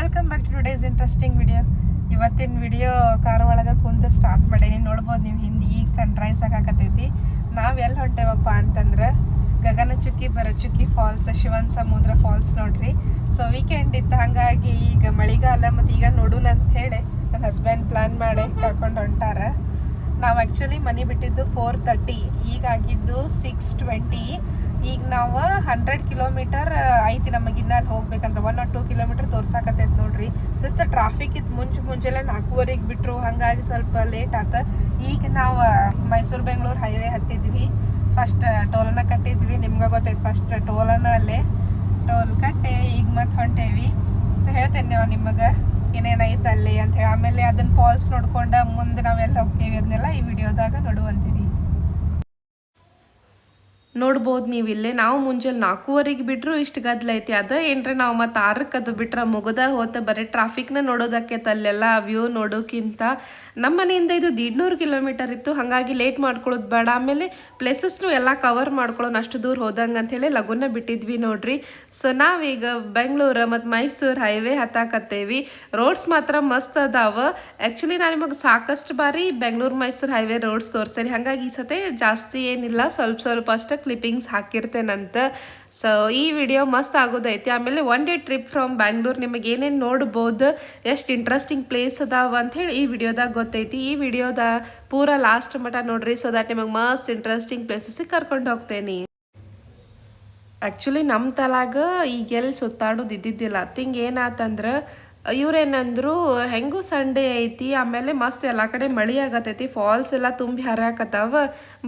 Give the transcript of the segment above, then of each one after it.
Welcome back to today's interesting video. ಇವತ್ತಿನ video car ಒಳಗೆ ಕುಂತು ಸ್ಟಾರ್ಟ್ ಮಾಡೀನಿ. ನೋಡ್ಬೋದು ನೀವು ಹಿಂದೆ ಈಗ ಸನ್ರೈಸ್ ಆಗಾಕತ್ತೈತಿ. ನಾವು ಎಲ್ಲಿ ಹೊಂಟೇವಪ್ಪ ಅಂತಂದ್ರೆ ಗಗನಚುಕ್ಕಿ ಭರಚುಕ್ಕಿ ಫಾಲ್ಸ್, ಶಿವನ್ ಸಮುದ್ರ ಫಾಲ್ಸ್ ನೋಡ್ರಿ. ಸೊ ವೀಕೆಂಡ್ ಇತ್ತು, ಹಾಗಾಗಿ ಈಗ ಮಳೆಗಾಲ ಮತ್ತು ಈಗ ನೋಡೋಣ ಅಂತ ಹೇಳಿ ನನ್ನ ಹಸ್ಬೆಂಡ್ ಪ್ಲ್ಯಾನ್ ಮಾಡಿ ಕರ್ಕೊಂಡು ಹೊಂಟಾರ. ನಾವು ಆ್ಯಕ್ಚುಲಿ ಮನೆ ಬಿಟ್ಟಿದ್ದು 4:30, ಈಗಾಗಿದ್ದು 6:20. ಈಗ ನಾವು 100 ಕಿಲೋಮೀಟರ್ ಐತಿ ನಮಗಿನ್ನ ಅಲ್ಲಿ ಹೋಗ್ಬೇಕಂದ್ರೆ 1 or 2 ಕಿಲೋಮೀಟರ್ ತೋರ್ಸಾಕತ್ತೈತೆ ನೋಡ್ರಿ. ಸಿಸ್ತ ಟ್ರಾಫಿಕ್ ಇತ್ತು, ಮುಂಜಾನೆ 4:15 ಬಿಟ್ರು, ಹಾಗಾಗಿ ಸ್ವಲ್ಪ ಲೇಟ್ ಆತ. ಈಗ ನಾವು ಮೈಸೂರು ಬೆಂಗಳೂರು ಹೈವೇ ಹತ್ತಿದ್ವಿ. ಫಸ್ಟ್ ಟೋಲನ್ನ ಕಟ್ಟಿದ್ವಿ, ನಿಮ್ಗೆ ಗೊತ್ತೈತೆ. ಫಸ್ಟ್ ಟೋಲನ್ನ ಅಲ್ಲೇ ಟೋಲ್ ಕಟ್ಟೆ ಈಗ ಮತ್ತೆ ಹೊಂಟೇವಿ ಅಂತ ಹೇಳ್ತೇನೆ ನಾವು ನಿಮಗೆ ಏನೇನೈತೆ ಅಲ್ಲಿ ಅಂತ ಹೇಳಿ. ಆಮೇಲೆ ಅದನ್ನ ಫಾಲ್ಸ್ ನೋಡ್ಕೊಂಡ ಮುಂದೆ ನಾವೆಲ್ಲ ಹೋಗ್ತೀವಿ, ಅದನ್ನೆಲ್ಲ ಈ ವಿಡಿಯೋದಾಗ ನೋಡುವಂತೀವಿ. ನೋಡ್ಬೋದು ನೀವು ಇಲ್ಲೇ ನಾವು ಮುಂಜಾನೆ 4:15 ಬಿಟ್ಟರು ಇಷ್ಟು ಗದ್ದಲ ಐತಿ. ಅದ ಏನ್ರಿ ನಾವು ಮತ್ತು 6ಕ್ಕೆ ಅದು ಬಿಟ್ರೆ ಮುಗದ ಹೋತ ಬರೀ ಟ್ರಾಫಿಕ್ನ ನೋಡೋದಕ್ಕೈತೆ ಅಲ್ಲೆಲ್ಲ ವ್ಯೂ ನೋಡೋಕ್ಕಿಂತ. ನಮ್ಮ ಮನೆಯಿಂದ ಇದು 150 ಕಿಲೋಮೀಟರ್ ಇತ್ತು, ಹಾಗಾಗಿ ಲೇಟ್ ಮಾಡ್ಕೊಳ್ಳೋದು ಬೇಡ. ಆಮೇಲೆ ಪ್ಲೇಸಸ್ನು ಎಲ್ಲ ಕವರ್ ಮಾಡ್ಕೊಳ್ಳೋಣ ಅಷ್ಟು ದೂರ ಹೋದಂಗೆ ಅಂಥೇಳಿ ಲಗುನ ಬಿಟ್ಟಿದ್ವಿ ನೋಡ್ರಿ. ಸೊ ನಾವೀಗ ಬೆಂಗಳೂರು ಮತ್ತು ಮೈಸೂರು ಹೈವೇ ಹತ್ತಾಕತ್ತೇವಿ. ರೋಡ್ಸ್ ಮಾತ್ರ ಮಸ್ತ್ ಅದಾವ. ಆ್ಯಕ್ಚುಲಿ ನಾನು ನಿಮಗೆ ಸಾಕಷ್ಟು ಬಾರಿ ಬೆಂಗಳೂರು ಮೈಸೂರು ಹೈವೇ ರೋಡ್ಸ್ ತೋರಿಸ್ತೇನೆ, ಹಾಗಾಗಿ ಈ ಸತೆ ಜಾಸ್ತಿ ಏನಿಲ್ಲ, ಸ್ವಲ್ಪ ಅಷ್ಟೇ ಕ್ಲಿಪ್ಪಿಂಗ್ಸ್ ಹಾಕಿರ್ತೇನಂತ. ಸೊ ಈ ವಿಡಿಯೋ ಮಸ್ತ್ ಆಗೋದೈತಿ. ಆಮೇಲೆ 1 ಡೇ ಟ್ರಿಪ್ ಫ್ರಮ್ ಬ್ಯಾಂಗ್ಳೂರ್, ನಿಮಗೆ ಏನೇನು ನೋಡ್ಬೋದು, ಎಷ್ಟು ಇಂಟ್ರೆಸ್ಟಿಂಗ್ ಪ್ಲೇಸ್ ಅದಾವ ಅಂಥೇಳಿ ಈ ವಿಡಿಯೋದಾಗ ಗೊತ್ತೈತಿ. ಈ ವಿಡಿಯೋದ ಪೂರ ಲಾಸ್ಟ್ ಮಟ ನೋಡ್ರಿ, ಸೊ ದಟ್ ನಿಮಗೆ ಮಸ್ತ್ ಇಂಟ್ರೆಸ್ಟಿಂಗ್ ಪ್ಲೇಸಸ್ಸಿಗೆ ಕರ್ಕೊಂಡು ಹೋಗ್ತೇನೆ. ಆ್ಯಕ್ಚುಲಿ ನಮ್ಮ ತಲಾಗ ಈಗೆಲ್ಲಿ ಸುತ್ತಾಡೋದು ಇದ್ದಿದ್ದಿಲ್ಲ. ತಿಂಗ್ ಏನಾತಂದ್ರೆ ಇವ್ರೇನಂದ್ರು ಹೆಂಗೂ ಸಂಡೇ ಐತಿ, ಆಮೇಲೆ ಮಸ್ತ್ ಎಲ್ಲ ಕಡೆ ಮಳೆ ಆಗತೈತಿ, ಫಾಲ್ಸ್ ಎಲ್ಲ ತುಂಬಿ ಹರಿಯಾಕತ್ತಾವ,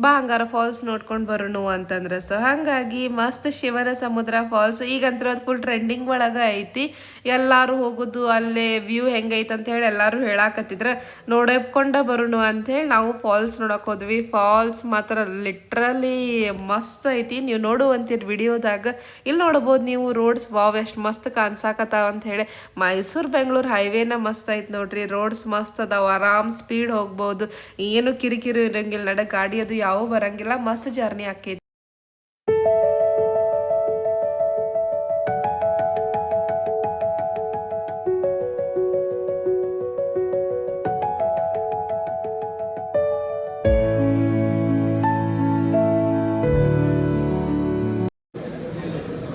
ಬಾ ಹಂಗಾರ ಫಾಲ್ಸ್ ನೋಡ್ಕೊಂಡು ಬರೋಣ ಅಂತಂದ್ರೆ. ಸೊ ಹಾಗಾಗಿ ಮಸ್ತ್ ಶಿವನ ಸಮುದ್ರ ಫಾಲ್ಸ್ ಈಗಂತೂ ಅದು ಫುಲ್ ಟ್ರೆಂಡಿಂಗ್ ಒಳಗೆ ಐತಿ. ಎಲ್ಲರೂ ಹೋಗೋದು ಅಲ್ಲೇ ವ್ಯೂ ಹೆಂಗೈತೆ ಅಂತೇಳಿ ಎಲ್ಲರೂ ಹೇಳಾಕತ್ತಿದ್ರು. ನೋಡ್ಕೊಂಡ ಬರೋಣ ಅಂಥೇಳಿ ನಾವು ಫಾಲ್ಸ್ ನೋಡಕ್ಕೆ ಹೋದ್ವಿ. ಫಾಲ್ಸ್ ಮಾತ್ರ ಲಿಟ್ರಲಿ ಮಸ್ತ್ ಐತಿ, ನೀವು ನೋಡುವಂತೀರಿ ವಿಡಿಯೋದಾಗ. ಇಲ್ಲಿ ನೋಡ್ಬೋದು ನೀವು ರೋಡ್ಸ್, ವಾವ್ ಎಷ್ಟು ಮಸ್ತ್ ಕಾಣ್ಸಾಕತ್ತಾವ ಅಂತ ಹೇಳಿ. ಮೈಸೂರು ಬೆಂಗಳೂರು ಹೈವೇನ ಮಸ್ತ್ ಐತೆ ನೋಡ್ರಿ, ರೋಡ್ಸ್ ಮಸ್ತ್ ಅದಾವ, ಆರಾಮ್ ಸ್ಪೀಡ್ ಹೋಗ್ಬೋದು, ಏನು ಕಿರಿಕಿರಿ ಇರಂಗಿಲ್ಲ, ನಡ ಗಾಡಿ ಅದು ಯಾವ ಬರಂಗಿಲ್ಲ, ಮಸ್ತ್ ಜರ್ನಿ ಆಕೈತಿ.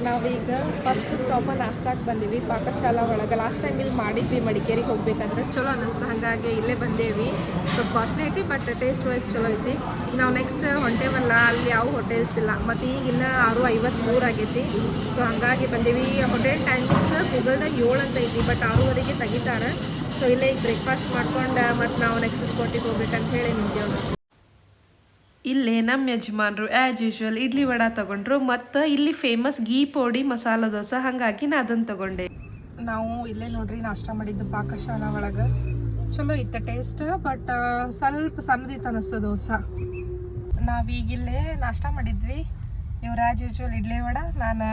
ನಾವೀಗ ಫಸ್ಟ್ ಸ್ಟಾಪ ನಾಷ್ಟಾಕ್ ಬಂದೀವಿ, ಪಾಕಶಾಲಾ ಒಳಗೆ. ಲಾಸ್ಟ್ ಟೈಮ್ ಇಲ್ಲಿ ಮಾಡಿದ್ವಿ ಮಡಿಕೇರಿಗೆ ಹೋಗ್ಬೇಕಂದ್ರೆ, ಚಲೋ ಅನ್ನಿಸ್ತು, ಹಾಗಾಗಿ ಇಲ್ಲೇ ಬಂದೇವಿ. ಸ್ವಲ್ಪ ಕಾಸ್ಟ್ಲಿ ಐತಿ, ಬಟ್ ಟೇಸ್ಟ್ ವೈಸ್ ಚಲೋ ಐತಿ. ಈಗ ನಾವು ನೆಕ್ಸ್ಟ್ ಹೊಂಟೇವಲ್ಲ, ಅಲ್ಲಿ ಯಾವ ಹೋಟೆಲ್ಸ್ ಇಲ್ಲ, ಮತ್ತು ಈಗ ಇನ್ನು 6:53 ಆಗೈತಿ. ಸೊ ಹಾಗಾಗಿ ಬಂದೀವಿ. ಹೋಟೆಲ್ ಟೈಮಿಂಗ್ಸ್ ಗೂಗಲ್ದಾಗ 7 ಅಂತ ಐತಿ, ಬಟ್ 6:30ಗೆ ತೆಗಿತಾರೆ. ಸೊ ಇಲ್ಲೇ ಈಗ ಬ್ರೇಕ್ಫಾಸ್ಟ್ ಮಾಡ್ಕೊಂಡು ಮತ್ತು ನಾವು ನೆಕ್ಸ್ಟ್ ಸ್ಪಾಟಿಗೆ ಹೋಗ್ಬೇಕಂತ ಹೇಳಿ ನಿಂತೇವೆ. ಇಲ್ಲೇ ನಮ್ಮ ಯಜಮಾನ್ರು ಆ್ಯಸ್ ಯೂಶ್ವಲ್ ಇಡ್ಲಿ ವಡ ತೊಗೊಂಡ್ರು, ಮತ್ತು ಇಲ್ಲಿ ಫೇಮಸ್ ಗೀ ಪೋಡಿ ಮಸಾಲ ದೋಸೆ, ಹಾಗಾಗಿ ನಾ ಅದನ್ನು ತೊಗೊಂಡೆ. ನಾವು ಇಲ್ಲೇ ನೋಡ್ರಿ ನಾಷ್ಟ ಮಾಡಿದ್ದು ಪಾಕಶಾಲಾ ಒಳಗೆ. ಚಲೋ ಇತ್ತು ಟೇಸ್ಟ್, ಬಟ್ ಸ್ವಲ್ಪ ಸಣ್ಣದಿತ್ತು ಅನ್ನಿಸ್ತು ದೋಸೆ. ನಾವೀಗಿಲ್ಲೇ ನಾಷ್ಟ ಮಾಡಿದ್ವಿ. ಇವ್ರು ಆ್ಯಸ್ ಯೂಶ್ವಲ್ ಇಡ್ಲಿ ವಡ, ನಾನು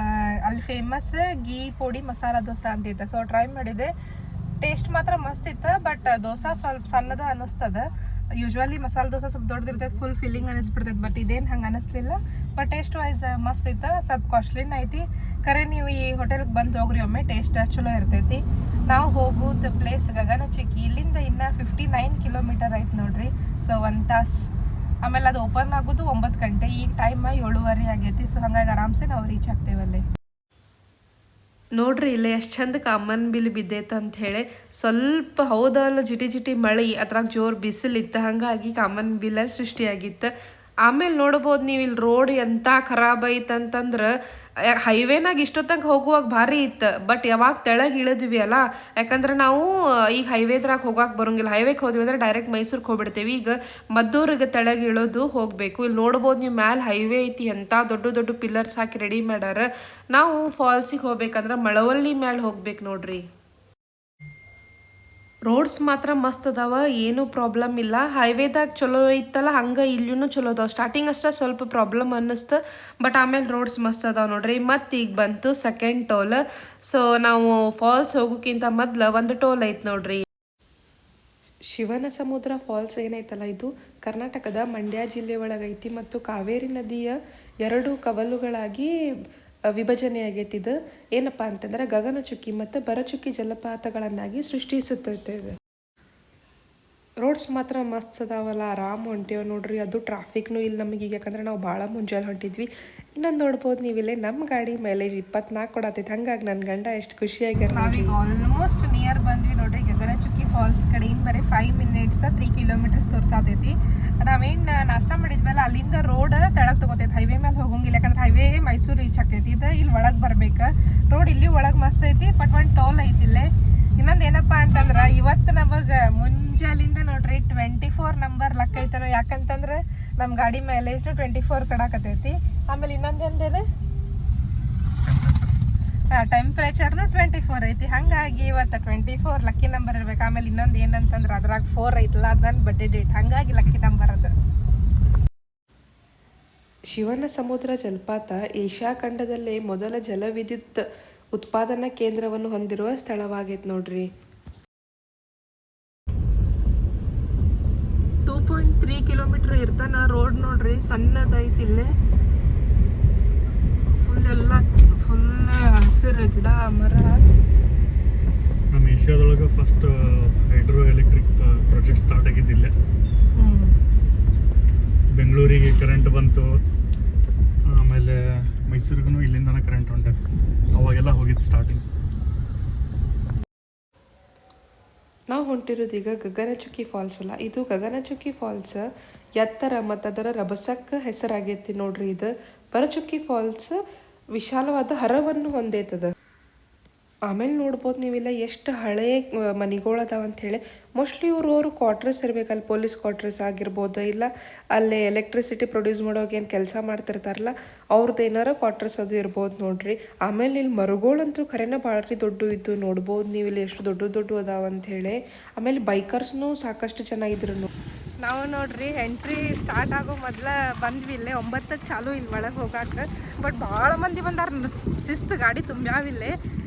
ಅಲ್ಲಿ ಫೇಮಸ್ ಗೀ ಪೋಡಿ ಮಸಾಲ ದೋಸೆ ಅಂತಿತ್ತು. ಸೊ ಟ್ರೈ ಮಾಡಿದೆ, ಟೇಸ್ಟ್ ಮಾತ್ರ ಮಸ್ತ್ ಇತ್ತು, ಬಟ್ ದೋಸೆ ಸ್ವಲ್ಪ ಸಣ್ಣದ ಅನ್ನಿಸ್ತದ. ಯೂಶ್ವಲಿ ಮಸಾಲೆ ದೋಸೆ ಸ್ವಲ್ಪ ದೊಡ್ಡದಿರ್ತೈತೆ, ಫುಲ್ ಫಿಲ್ಲಿಂಗ್ ಅನ್ನಿಸ್ಬಿಡ್ತೈತೆ, ಬಟ್ ಇದೇನು ಹಂಗೆ ಅನ್ನಿಸ್ಲಿಲ್ಲ. ಬಟ್ ಟೇಸ್ಟ್ ವೈಸ್ ಮಸ್ತ್ ಇತ್ತು, ಸ್ವಲ್ಪ ಕಾಸ್ಟ್ಲಿನ ಐತಿ. ಕರೆ ನೀವು ಈ ಹೋಟೆಲ್ಗೆ ಬಂದು ಹೋಗ್ರಿ ಒಮ್ಮೆ, ಟೇಸ್ಟ್ ಚಲೋ ಇರ್ತೈತಿ. ನಾವು ಹೋಗೋದು ಪ್ಲೇಸ್ ಗಗನಚುಕ್ಕಿ, ಇಲ್ಲಿಂದ ಇನ್ನು 59 ಕಿಲೋಮೀಟರ್ ಐತೆ ನೋಡ್ರಿ. ಸೊ 1 ತಾಸು. ಆಮೇಲೆ ಅದು ಓಪನ್ ಆಗೋದು 9 ಗಂಟೆ, ಈಗ ಟೈಮ್ 7:30 ಆಗೈತಿ. ಸೊ ಹಾಗಾಗಿ ಆರಾಮ್ಸೆ ನಾವು ರೀಚ್ ಆಗ್ತೇವಲ್ಲಿ. ನೋಡ್ರಿ ಇಲ್ಲೇ ಎಷ್ಟು ಚಂದ ಕಾಮನ್ ಬಿಲ್ ಬಿದ್ದೈತೆ ಅಂತ ಹೇಳಿ. ಸ್ವಲ್ಪ ಹೌದಲ್ಲ ಜಿಟಿ ಮಳೆ, ಅದ್ರಾಗ ಜೋರು ಬಿಸಿಲಿತ್ತು, ಹಾಗಾಗಿ ಕಾಮನ್ ಬಿಲ್ ಸೃಷ್ಟಿಯಾಗಿತ್ತು. ಆಮೇಲೆ ನೋಡ್ಬೋದು ನೀವು ಇಲ್ಲಿ ರೋಡ್ ಎಂಥ ಖರಾಬ್ ಐತಂತಂದ್ರೆ, ಹೈವೇನಾಗ ಇಷ್ಟೊತ್ತಂಗೆ ಹೋಗುವಾಗ ಭಾರಿ ಇತ್ತು, ಬಟ್ ಯಾವಾಗ ತೆಳಗೆ ಇಳಿದ್ವಿ ಅಲ್ಲ, ಯಾಕಂದ್ರೆ ನಾವು ಈಗ ಹೈವೇದ್ರಾಗ ಹೋಗಕ್ಕೆ ಬರೋಂಗಿಲ್ಲ. ಹೈವೇಗೆ ಹೋದ್ವಿ ಅಂದ್ರೆ ಡೈರೆಕ್ಟ್ ಮೈಸೂರಿಗೆ ಹೋಗ್ಬಿಡ್ತೇವೆ. ಈಗ ಮದ್ದೂರಿಗೆ ತೆಳಗೆ ಇಳೋದು ಹೋಗಬೇಕು. ಇಲ್ಲಿ ನೋಡ್ಬೋದು ನೀವು ಮ್ಯಾಲೆ ಹೈವೇ ಐತಿ, ಎಂಥ ದೊಡ್ಡ ಪಿಲ್ಲರ್ಸ್ ಹಾಕಿ ರೆಡಿ ಮಾಡ್ಯಾರ. ನಾವು ಫಾಲ್ಸಿಗೆ ಹೋಗ್ಬೇಕಂದ್ರೆ ಮಳವಳ್ಳಿ ಮ್ಯಾಲೆ ಹೋಗ್ಬೇಕು ನೋಡ್ರಿ. ರೋಡ್ಸ್ ಮಾತ್ರ ಮಸ್ತ್ ಅದಾವ, ಏನೂ ಪ್ರಾಬ್ಲಮ್ ಇಲ್ಲ. ಹೈವೇದಾಗ ಚಲೋ ಐತಲ್ಲ, ಹಂಗೆ ಇಲ್ಲೂ ಚಲೋ ಅದಾವ. ಸ್ಟಾರ್ಟಿಂಗ್ ಅಷ್ಟೇ ಸ್ವಲ್ಪ ಪ್ರಾಬ್ಲಮ್ ಅನ್ನಿಸ್ತು, ಬಟ್ ಆಮೇಲೆ ರೋಡ್ಸ್ ಮಸ್ತ್ ಅದಾವ ನೋಡ್ರಿ. ಮತ್ತು ಈಗ ಬಂತು ಸೆಕೆಂಡ್ ಟೋಲ್. ಸೊ ನಾವು ಫಾಲ್ಸ್ ಹೋಗೋಕ್ಕಿಂತ ಮೊದಲು ಒಂದು ಟೋಲ್ ಐತೆ ನೋಡ್ರಿ. ಶಿವನ ಸಮುದ್ರ ಫಾಲ್ಸ್ ಏನೈತಲ್ಲ, ಇದು ಕರ್ನಾಟಕದ ಮಂಡ್ಯ ಜಿಲ್ಲೆ ಒಳಗೈತಿ, ಮತ್ತು ಕಾವೇರಿ ನದಿಯ 2 ಕವಲುಗಳಾಗಿ ವಿಭಜನೆ ಆಗೈತಿದು. ಏನಪ್ಪ ಅಂತಂದ್ರೆ ಗಗನಚುಕ್ಕಿ ಮತ್ತು ಬರಚುಕ್ಕಿ ಜಲಪಾತಗಳನ್ನಾಗಿ ಸೃಷ್ಟಿಸುತ್ತೈತೆ ಇದು. ರೋಡ್ಸ್ ಮಾತ್ರ ಮಸ್ತ್ ಅದಾವಲ್ಲ, ಆರಾಮ್ ಹೊಂಟೇವ್ ನೋಡ್ರಿ. ಅದು ಟ್ರಾಫಿಕ್ನು ಇಲ್ಲಿ ನಮಗೆ ಈಗ, ಯಾಕಂದ್ರೆ ನಾವು ಭಾಳ ಮುಂಜಾನೆ ಹೊಂಟಿದ್ವಿ. ಇನ್ನೊಂದು ನೋಡ್ಬೋದು ನೀವಿಲ್ಲೇ ನಮ್ಮ ಗಾಡಿ ಮೈಲೇಜ್ 24 ಕೊಡತೈತೆ. ಹಂಗಾಗಿ ನನ್ನ ಗಂಡ ಎಷ್ಟು ಖುಷಿಯಾಗ್ಯಾರ. ನಾವೀಗ ಆಲ್ಮೋಸ್ಟ್ ನಿಯರ್ ಬಂದ್ವಿ ನೋಡ್ರಿ ಗಗನಚುಕ್ಕಿ ಫಾಲ್ಸ್ ಕಡೆ. ಇನ್ನು ಬರೀ 5 ಮಿನಿಟ್ಸ್ 3 ಕಿಲೋಮೀಟರ್ಸ್ ತೋರ್ಸಾತೈತಿ. ನಾವೇನು ನಾಷ್ಟ ಮಾಡಿದ್ಮೇಲೆ ಅಲ್ಲಿಂದ ರೋಡ್ ತೆಳಗೆ ತಗೋತೈತಿ, ಹೈವೇ ಮೇಲೆ ಹೋಗಂಗಿಲ್ಲ. ಯಾಕಂದ್ರೆ ಹೈವೇ ಮೈಸೂರು ರೀಚ್ ಆಗ್ತೈತಿ. ಇದು ಇಲ್ಲಿ ಒಳಗೆ ಬರ್ಬೇಕು. ರೋಡ್ ಇಲ್ಲಿ ಒಳಗೆ ಮಸ್ತ್ ಐತಿ, ಬಟ್ ಒಂದು ಟೋಲ್ ಐತಿ ಇಲ್ಲೇ. ಇನ್ನೊಂದು ಏನಪ್ಪ ಅಂತಂದ್ರೆ ಇವತ್ತು ನಮಗೆ ಮುಂಜಾಲಿಂದ ನೋಡ್ರಿ 24 ನಂಬರ್ ಲಕ್ಕ ಐತಲ್ಲ. ಯಾಕಂತಂದ್ರೆ ನಮ್ಮ ಗಾಡಿ ಮೈಲೇಜ್ನು 24 ಕಡಾಕತೈತಿ. ಆಮೇಲೆ ಇನ್ನೊಂದು ಏನಿದೆ, ಟೆಂಪ್ರೇಚರ್ನು 24 ಐತಿ. ಹಾಗಾಗಿ ಇವತ್ತು 24 ಲಕ್ಕಿ ನಂಬರ್ ಇರ್ಬೇಕು. ಆಮೇಲೆ ಇನ್ನೊಂದು ಏನಂತಂದ್ರೆ ಅದ್ರಾಗ 4 ಐತಲ್ಲ, ಅದು ನನ್ನ ಬರ್ಡೇ ಡೇಟ್. ಹಾಗಾಗಿ ಲಕ್ಕಿ ನಂಬರ್ ಅದು. ಶಿವನ ಸಮುದ್ರ ಜಲಪಾತ ಏಷ್ಯಾ ಖಂಡದಲ್ಲೇ ಮೊದಲ ಜಲವಿದ್ಯುತ್ ಉತ್ಪಾದನಾ ಕೇಂದ್ರವನ್ನು ಹೊಂದಿರುವ ಸ್ಥಳವಾಗೈತೆ ನೋಡ್ರಿ. 2.3 ಕಿಲೋಮೀಟರ್ ಇರ್ತಾನ ರೋಡ್ ನೋಡ್ರಿ, ಸಣ್ಣದೈತಿ ಇಲ್ಲೇ. ಫುಲ್ ಹಸಿರು ಗಿಡ ಮರ. ನಮ್ಮ ಏಷ್ಯಾದೊಳಗೆ first hydro electric project start ಆಗಿದ್ದಿಲ್ಲ. ಬೆಂಗಳೂರಿಗೆ ಕರೆಂಟ್ ಬಂತು, ಆಮೇಲೆ ಮೈಸೂರಿಗೂ ಇಲ್ಲಿಂದನೇ ಕರೆಂಟ್ ಹೊಂಟೈತೆ. ಅವಾಗೆಲ್ಲ ಹೋಗಿತ್ತು ಸ್ಟಾರ್ಟಿಂಗ್. ನಾವು ಹೊಂಟಿರೋದು ಈಗ ಗಗನಚುಕ್ಕಿ ಫಾಲ್ಸ್ ಅಲ್ಲ, ಇದು ಗಗನಚುಕ್ಕಿ ಫಾಲ್ಸ್ ಎತ್ತರ ಮತ್ತು ಅದರ ರಭಸಕ್ಕೆ ಹೆಸರಾಗೈತಿ ನೋಡ್ರಿ. ಇದು ಬರಚುಕ್ಕಿ ಫಾಲ್ಸ್ ವಿಶಾಲವಾದ ಹರವನ್ನು ಹೊಂದೈತದ. ಆಮೇಲೆ ನೋಡ್ಬೋದು ನೀವಿಲ್ಲ ಎಷ್ಟು ಹಳೆ ಮನೆಗಳದಾವ ಅಂಥೇಳಿ. ಮೋಸ್ಟ್ಲಿ ಅವರು ಕ್ವಾರ್ಟರ್ಸ್ ಇರಬೇಕಲ್ಲ, ಪೊಲೀಸ್ ಕ್ವಾರ್ಟರ್ಸ್ ಆಗಿರ್ಬೋದು, ಇಲ್ಲ ಅಲ್ಲೇ ಎಲೆಕ್ಟ್ರಿಸಿಟಿ ಪ್ರೊಡ್ಯೂಸ್ ಮಾಡೋಕೆ ಏನು ಕೆಲಸ ಮಾಡ್ತಿರ್ತಾರಲ್ಲ ಅವ್ರದ್ದು ಏನಾರ ಕ್ವಾರ್ಟರ್ಸ್ ಅದು ಇರ್ಬೋದು ನೋಡ್ರಿ. ಆಮೇಲೆ ಇಲ್ಲಿ ಮರಗಳಂತೂ ಖರೇನ ಭಾಳ ದೊಡ್ಡ ಇದ್ದು ನೋಡ್ಬೋದು ನೀವಿಲ್ಲಿ ಎಷ್ಟು ದೊಡ್ಡ ಅದಾವ ಅಂಥೇಳಿ. ಆಮೇಲೆ ಬೈಕರ್ಸ್ನು ಸಾಕಷ್ಟು ಚೆನ್ನಾಗಿದ್ರು. ನಾವು ನೋಡ್ರಿ ಎಂಟ್ರಿ ಸ್ಟಾರ್ಟ್ ಆಗೋ ಮೊದಲ ಬಂದ್ವಿ ಇಲ್ಲೇ 9ಕ್ಕೆ ಚಾಲು ಇಲ್ಲಿ ಒಳಗೆ ಹೋಗಾಕ. ಬಟ್ ಭಾಳ ಮಂದಿ ಬಂದಾರ, ಶಿಸ್ತು ಗಾಡಿ ತುಂಬ್ಯಾವಿಲ್ಲೇ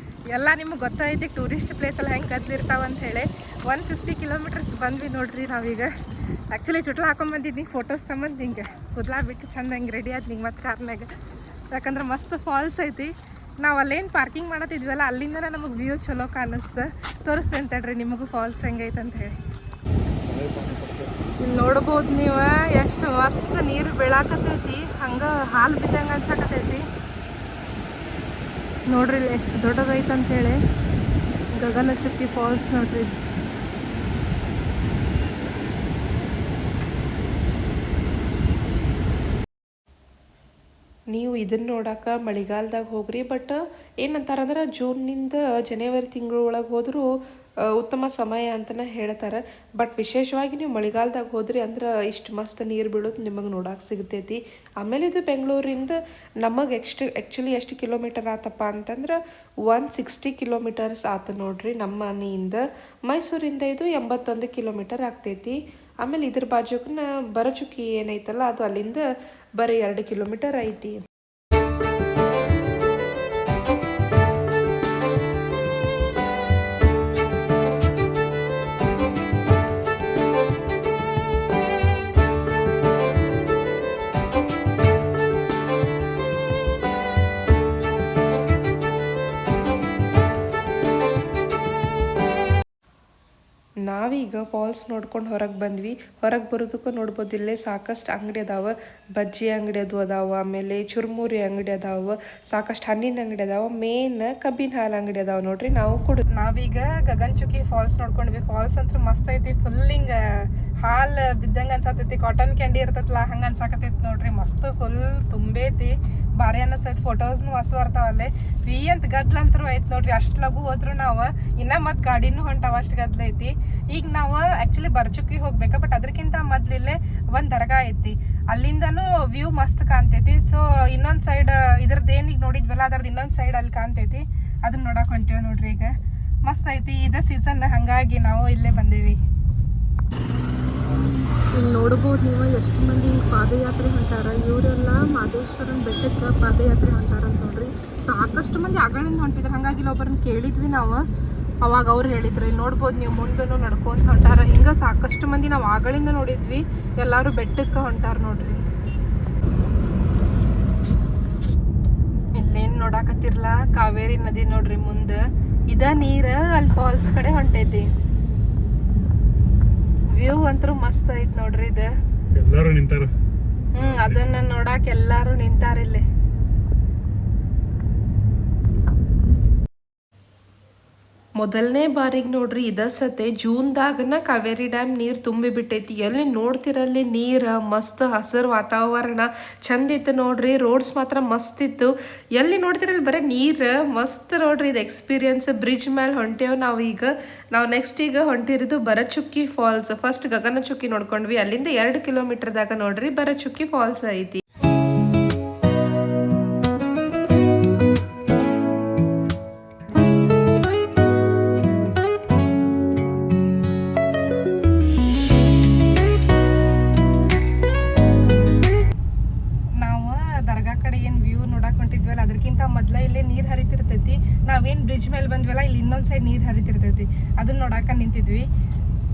ಎಲ್ಲ. ನಿಮಗೆ ಗೊತ್ತೈತಿ ಟೂರಿಸ್ಟ್ ಪ್ಲೇಸಲ್ಲಿ ಹೆಂಗೆ ಕದ್ಲಿರ್ತಾವ ಅಂತ ಹೇಳಿ. 150 ಕಿಲೋಮೀಟರ್ಸ್ ಬಂದ್ವಿ ನೋಡ್ರಿ ನಾವೀಗ. ಆ್ಯಕ್ಚುಲಿ ಚುಟ್ಲ ಹಾಕೊಂಬಂದಿದ್ನಿ ಫೋಟೋಸ್ ಸಂಬಂಧ. ಹಿಂಗೆ ಕೂದಲ ಬಿಟ್ಟು ಚಂದ ಹಿಂಗೆ ರೆಡಿ ಆದ್ ನಿಂಗೆ ಮತ್ತೆ ಕಾರ್ನಾಗ. ಯಾಕಂದ್ರೆ ಮಸ್ತ್ ಫಾಲ್ಸ್ ಐತಿ. ನಾವು ಅಲ್ಲೇನು ಪಾರ್ಕಿಂಗ್ ಮಾಡತ್ತಿದ್ವಲ್ಲ ಅಲ್ಲಿಂದ ನಮಗೆ ವ್ಯೂ ಚಲೋ ಕಾಣಿಸ್ತು. ತೋರಿಸ್ತೇನೆ ತಡ್ರಿ ನಿಮಗೂ ಫಾಲ್ಸ್ ಹೆಂಗೈತೆ ಅಂತ ಹೇಳಿ. ಇಲ್ಲಿ ನೋಡ್ಬೋದು ನೀವು ಎಷ್ಟು ಮಸ್ತ್ ನೀರು ಬೀಳಾಕತೈತಿ, ಹಂಗೆ ಹಾಲು ಬಿದ್ದಂಗೆ ಅನ್ಸಕತೈತಿ ನೋಡ್ರಿ. ಇಲ್ಲಿ ಎಷ್ಟು ದೊಡ್ಡದೈತೆ ಅಂತೇಳಿ ಗಗನಚುಕ್ಕಿ ಫಾಲ್ಸ್ ನೋಡ್ರಿ. ನೀವು ಇದನ್ನು ನೋಡೋಕೆ ಮಳೆಗಾಲದಾಗ ಹೋಗ್ರಿ. ಬಟ್ ಏನಂತಾರಂದ್ರೆ ಜೂನ್ನಿಂದ ಜನವರಿ ತಿಂಗಳ ಒಳಗೆ ಹೋದರೂ ಉತ್ತಮ ಸಮಯ ಅಂತಲೇ ಹೇಳ್ತಾರೆ. ಬಟ್ ವಿಶೇಷವಾಗಿ ನೀವು ಮಳೆಗಾಲದಾಗ ಹೋದ್ರಿ ಅಂದ್ರೆ ಇಷ್ಟು ಮಸ್ತ್ ನೀರು ಬೀಳೋದು ನಿಮಗೆ ನೋಡೋಕೆ ಸಿಗ್ತೈತಿ. ಆಮೇಲೆ ಇದು ಬೆಂಗಳೂರಿಂದ ನಮಗೆ ಆ್ಯಕ್ಚುಲಿ ಎಷ್ಟು ಕಿಲೋಮೀಟರ್ ಆತಪ್ಪ ಅಂತಂದ್ರೆ 160 ಕಿಲೋಮೀಟರ್ಸ್ ಆತ ನೋಡ್ರಿ ನಮ್ಮ ಮನೆಯಿಂದ. ಮೈಸೂರಿಂದ ಇದು 81 ಕಿಲೋಮೀಟರ್ ಆಗ್ತೈತಿ. ಆಮೇಲೆ ಇದ್ರ ಬಾಜುಕನ ಬರಚುಕ್ಕಿ ಏನೈತಲ್ಲ ಅದು ಅಲ್ಲಿಂದ ಬರೀ 2 ಕಿಲೋಮೀಟರ್ ಐತಿ. ನಾವೀಗ ಫಾಲ್ಸ್ ನೋಡ್ಕೊಂಡು ಹೊರಗೆ ಬಂದ್ವಿ. ಹೊರಗೆ ಬರೋದಕ್ಕೂ ನೋಡ್ಬೋದು ಇಲ್ಲೇ ಸಾಕಷ್ಟು ಅಂಗಡಿ ಅದಾವ. ಬಜ್ಜಿ ಅಂಗಡಿ ಅದು ಅದಾವ, ಆಮೇಲೆ ಚುರುಮುರಿ ಅಂಗಡಿ ಅದಾವ, ಸಾಕಷ್ಟು ಹಣ್ಣಿನ ಅಂಗಡಿ ಅದಾವ, ಮೇನ್ ಕಬ್ಬಿನ ಹಾಲು ಅಂಗಡಿ ಅದಾವ ನೋಡ್ರಿ. ನಾವೀಗ ಗಗನಚುಕ್ಕಿ ಫಾಲ್ಸ್ ನೋಡ್ಕೊಂಡ್ವಿ. ಫಾಲ್ಸ್ ಅಂತೂ ಮಸ್ತ್ ಐತಿ. ಫುಲ್ ಹಿಂಗೆ ಹಾಲು ಬಿದ್ದಂಗೆ ಅನ್ಸತೈತಿ, ಕಾಟನ್ ಕ್ಯಾಂಡಿ ಇರ್ತೈತಲ್ಲ ಹಂಗೆ ಅನ್ಸಾಕತೈತಿ ನೋಡ್ರಿ. ಮಸ್ತ್ ಫುಲ್ ತುಂಬೈತಿ, ಭಾರಿ ಅನ್ನಿಸ್ತೈತಿ. ಫೋಟೋಸ್ನು ಹೊಸ ಬರ್ತಾವಲ್ಲೇ. ವಿ ಅಂತ ಗದ್ಲಂತರೂ ಐತಿ ನೋಡ್ರಿ. ಅಷ್ಟು ಲಘು ಹೋದ್ರು ನಾವು ಇನ್ನ ಮತ್ತು ಗಾಡಿನೂ ಹೊಂಟಾವ, ಅಷ್ಟು ಗದ್ಲ ಐತಿ. ಈಗ ನಾವು ಆ್ಯಕ್ಚುಲಿ ಬರಚುಕ್ಕಿ ಹೋಗ್ಬೇಕು, ಬಟ್ ಅದಕ್ಕಿಂತ ಮೊದ್ಲಿಲ್ಲೇ ಒಂದು ದರ್ಗಾ ಐತಿ, ಅಲ್ಲಿಂದನೂ ವ್ಯೂ ಮಸ್ತ್ ಕಾಣ್ತೈತಿ. ಸೊ ಇನ್ನೊಂದು ಸೈಡ್ ಇದ್ರದ್ದು ಏನೀಗ ನೋಡಿದ್ವಲ್ಲ ಅದ್ರದ್ದು ಇನ್ನೊಂದು ಸೈಡ್ ಅಲ್ಲಿ ಕಾಣ್ತೈತಿ, ಅದನ್ನ ನೋಡಕ್ಕೆ ಹೊಂಟೇವಿ ನೋಡ್ರಿ. ಈಗ ಮಸ್ತ್ ಐತಿ ಇದು ಸೀಸನ್, ಹಾಗಾಗಿ ನಾವು ಇಲ್ಲೇ ಬಂದೀವಿ. ಇಲ್ಲಿ ನೋಡ್ಬೋದು ನೀವು ಎಷ್ಟು ಮಂದಿ ಪಾದಯಾತ್ರೆ ಹೊಂಟಾರ. ಇವರೆಲ್ಲ ಮಾದೇಶ್ವರನ ಬೆಟ್ಟಕ್ಕೆ ಪಾದಯಾತ್ರೆ ಹೊಂಟಾರಂತ ನೋಡ್ರಿ. ಸಾಕಷ್ಟು ಮಂದಿ ಆಗಳಿಂದ ಹೊಂಟಿದ್ರು. ಹಾಗಾಗಿ ಇಲ್ಲೊಬ್ಬರನ್ನ ಕೇಳಿದ್ವಿ ನಾವು, ಅವಾಗ ಅವ್ರು ಹೇಳಿದ್ರು. ಇಲ್ಲಿ ನೋಡ್ಬೋದು ನೀವು ಮುಂದೂ ನಡ್ಕೊಂತ ಹೊಂಟಾರ. ಹಿಂಗೆ ಸಾಕಷ್ಟು ಮಂದಿ ನಾವು ಆಗಳಿಂದ ನೋಡಿದ್ವಿ, ಎಲ್ಲರೂ ಬೆಟ್ಟಕ್ಕೆ ಹೊಂಟಾರ ನೋಡ್ರಿ. ಇಲ್ಲೇನು ನೋಡಾಕತ್ತಿರ್ಲ ಕಾವೇರಿ ನದಿ ನೋಡ್ರಿ ಮುಂದೆ ಇದ ನೀರ ಅಲ್ಲಿ ಫಾಲ್ಸ್ ಕಡೆ ಹೊಂಟೈತಿ. ವ್ಯೂ ಅಂತೂ ಮಸ್ತ್ ಐತ್ ನೋಡ್ರಿ ಇದು. ಎಲ್ಲರೂ ನಿಂತಾರ. ಅದನ್ನ ನೋಡಾಕ ಎಲ್ಲಾರು ನಿಂತಾರ ಇಲ್ಲಿ. ಮೊದಲನೇ ಬಾರಿಗೆ ನೋಡ್ರಿ ಇದ ಸತೆ ಜೂನ್ದಾಗನ ಕಾವೇರಿ ಡ್ಯಾಮ್ ನೀರು ತುಂಬಿ ಬಿಟ್ಟೈತಿ. ಎಲ್ಲಿ ನೋಡ್ತಿರಲ್ಲಿ ನೀರು ಮಸ್ತ್ ಹಸಿರು ವಾತಾವರಣ ಚಂದ ಇತ್ತು ನೋಡ್ರಿ. ರೋಡ್ಸ್ ಮಾತ್ರ ಮಸ್ತ್ ಇತ್ತು. ಎಲ್ಲಿ ನೋಡ್ತಿರಲ್ಲಿ ಬರೀ ನೀರು ಮಸ್ತ್ ನೋಡ್ರಿ. ಇದು ಎಕ್ಸ್ಪೀರಿಯನ್ಸ್. ಬ್ರಿಡ್ಜ್ ಮೇಲೆ ಹೊಂಟೇವ್ ನಾವು ನೆಕ್ಸ್ಟ್ ಈಗ ಹೊಂಟಿರೋದು ಬರಚುಕ್ಕಿ ಫಾಲ್ಸ್. ಫಸ್ಟ್ ಗಗನಚುಕ್ಕಿ ನೋಡ್ಕೊಂಡ್ವಿ, ಅಲ್ಲಿಂದ 2 ಕಿಲೋಮೀಟರ್ದಾಗ ನೋಡ್ರಿ ಬರಚುಕ್ಕಿ ಫಾಲ್ಸ್ ಐತಿ. ಅದಕ್ಕಿಂತ ಮೊದಲ ಇಲ್ಲೇ ನೀರು ಹರಿತಿರ್ತೈತಿ. ನಾವೇನು ಬ್ರಿಡ್ಜ್ ಮೇಲೆ ಬಂದ್ವಲ್ಲ, ಇಲ್ಲಿ ಇನ್ನೊಂದು ಸೈಡ್ ನೀರು ಹರಿತಿರ್ತೈತಿ. ಅದನ್ನ ನೋಡಾಕ ನಿಂತಿದ್ವಿ.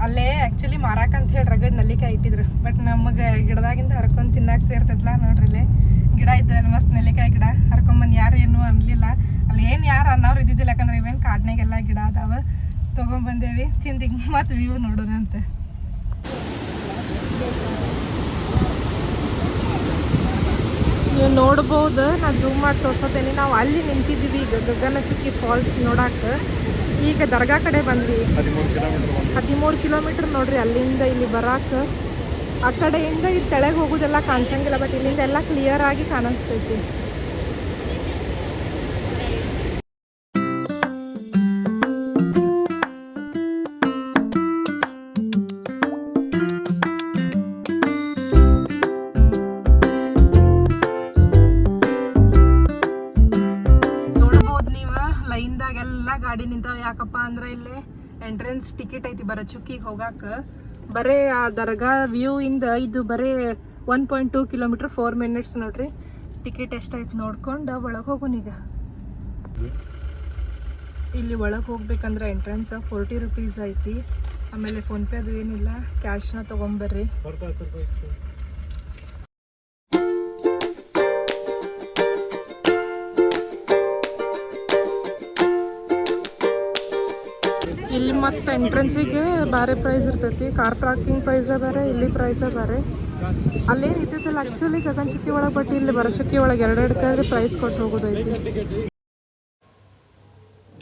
ಅಲ್ಲೇ ಆ್ಯಕ್ಚುಲಿ ಮಾರಾಕ ಅಂತ ಹೇಳಿ ರಗಡ್ ನೆಲ್ಲಿಕಾಯಿ ಇಟ್ಟಿದ್ರು. ಬಟ್ ನಮಗೆ ಗಿಡದಾಗಿಂದ ಹರ್ಕೊಂಡು ತಿನ್ನಾಕ ಸೇರ್ತೈತಲ್ಲ ನೋಡ್ರಿ. ಇಲ್ಲಿ ಗಿಡ ಇದ್ದು ಅಲ್ಲಿ ಮಸ್ತ್ ನೆಲ್ಲಿಕಾಯಿ ಗಿಡ ಹರ್ಕೊಂಬಂದು ಯಾರು ಏನೂ ಅನ್ಲಿಲ್ಲ. ಅಲ್ಲಿ ಏನು ಯಾರು ಅನ್ನೋರು ಇದ್ದಿದ್ದಿಲ್ಲ, ಯಾಕಂದ್ರೆ ಇವೇನು ಕಾಡ್ನಾಗೆಲ್ಲ ಗಿಡ ಅದಾವ. ತೊಗೊಂಬಂದೇವಿ, ತಿಂದು ಮತ್ತು ವ್ಯೂ ನೋಡೋಣಂತ. ನೀವು ನೋಡ್ಬೋದು, ನಾನು ಜೂಮ್ ಮಾಡಿ ತೋರ್ಸೋತೇನೆ. ನಾವು ಅಲ್ಲಿ ನಿಂತಿದ್ದೀವಿ ಈಗ ಗಗನಚುಕ್ಕಿ ಫಾಲ್ಸ್ ನೋಡಾಕ. ಈಗ ದರ್ಗಾ ಕಡೆ ಬಂದ್ವಿ. 13 ಕಿಲೋಮೀಟರ್ ನೋಡ್ರಿ ಅಲ್ಲಿಂದ ಇಲ್ಲಿ ಬರಾಕ. ಆ ಕಡೆಯಿಂದ ಈ ತೆಳಗೆ ಹೋಗೋದೆಲ್ಲ ಕಾಣಿಸಂಗಿಲ್ಲ, ಬಟ್ ಇಲ್ಲಿಂದ ಎಲ್ಲ ಕ್ಲಿಯರ್ ಆಗಿ ಕಾಣಿಸ್ತೈತಿ. ಲೈನ್ದಾಗೆಲ್ಲ ಗಾಡಿ ನಿಂತಾವ. ಯಾಕಪ್ಪ ಅಂದ್ರೆ ಇಲ್ಲಿ ಎಂಟ್ರೆನ್ಸ್ ಟಿಕೆಟ್ ಐತಿ ಬರಚುಕ್ಕಿಗೆ ಹೋಗಾಕ. ಬರೇ ಆ ದರ್ಗಾ ವ್ಯೂ ಇಂದ ಇದು ಬರೇ 1.2 ಕಿಲೋಮೀಟರ್ 4 ಮಿನಿಟ್ಸ್ ನೋಡ್ರಿ. ಟಿಕೆಟ್ ಎಷ್ಟೈತಿ ನೋಡ್ಕೊಂಡು ಒಳಗೆ ಹೋಗೋಣ ಈಗ. ಇಲ್ಲಿ ಒಳಗೆ ಹೋಗ್ಬೇಕಂದ್ರೆ ಎಂಟ್ರೆನ್ಸ್ 40 ರುಪೀಸ್ ಐತಿ. ಆಮೇಲೆ ಫೋನ್ಪೇ ಅದು ಏನಿಲ್ಲ, ಕ್ಯಾಶ್ನ ತೊಗೊಂಬರ್ರಿ. ಇಲ್ಲಿ ಮತ್ತು ಎಂಟ್ರೆನ್ಸಿಗೆ ಬೇರೆ ಪ್ರೈಸ್ ಇರ್ತೈತಿ. ಕಾರ್ ಪಾರ್ಕಿಂಗ್ ಪ್ರೈಸ ಬೇರೆ, ಇಲ್ಲಿ ಪ್ರೈಸ ಬೇರೆ. ಅಲ್ಲೇನು ಇದ್ದಿದ್ದಿಲ್ಲ ಆ್ಯಕ್ಚುಲಿ ಗಗನಚುಕ್ಕಿ ಒಳಗೆ, ಬಟ್ ಇಲ್ಲಿ ಬರಚುಕ್ಕಿ ಒಳಗೆ 2 ಪ್ರೈಸ್ ಕೊಟ್ಟು ಹೋಗೋದೈತಿ.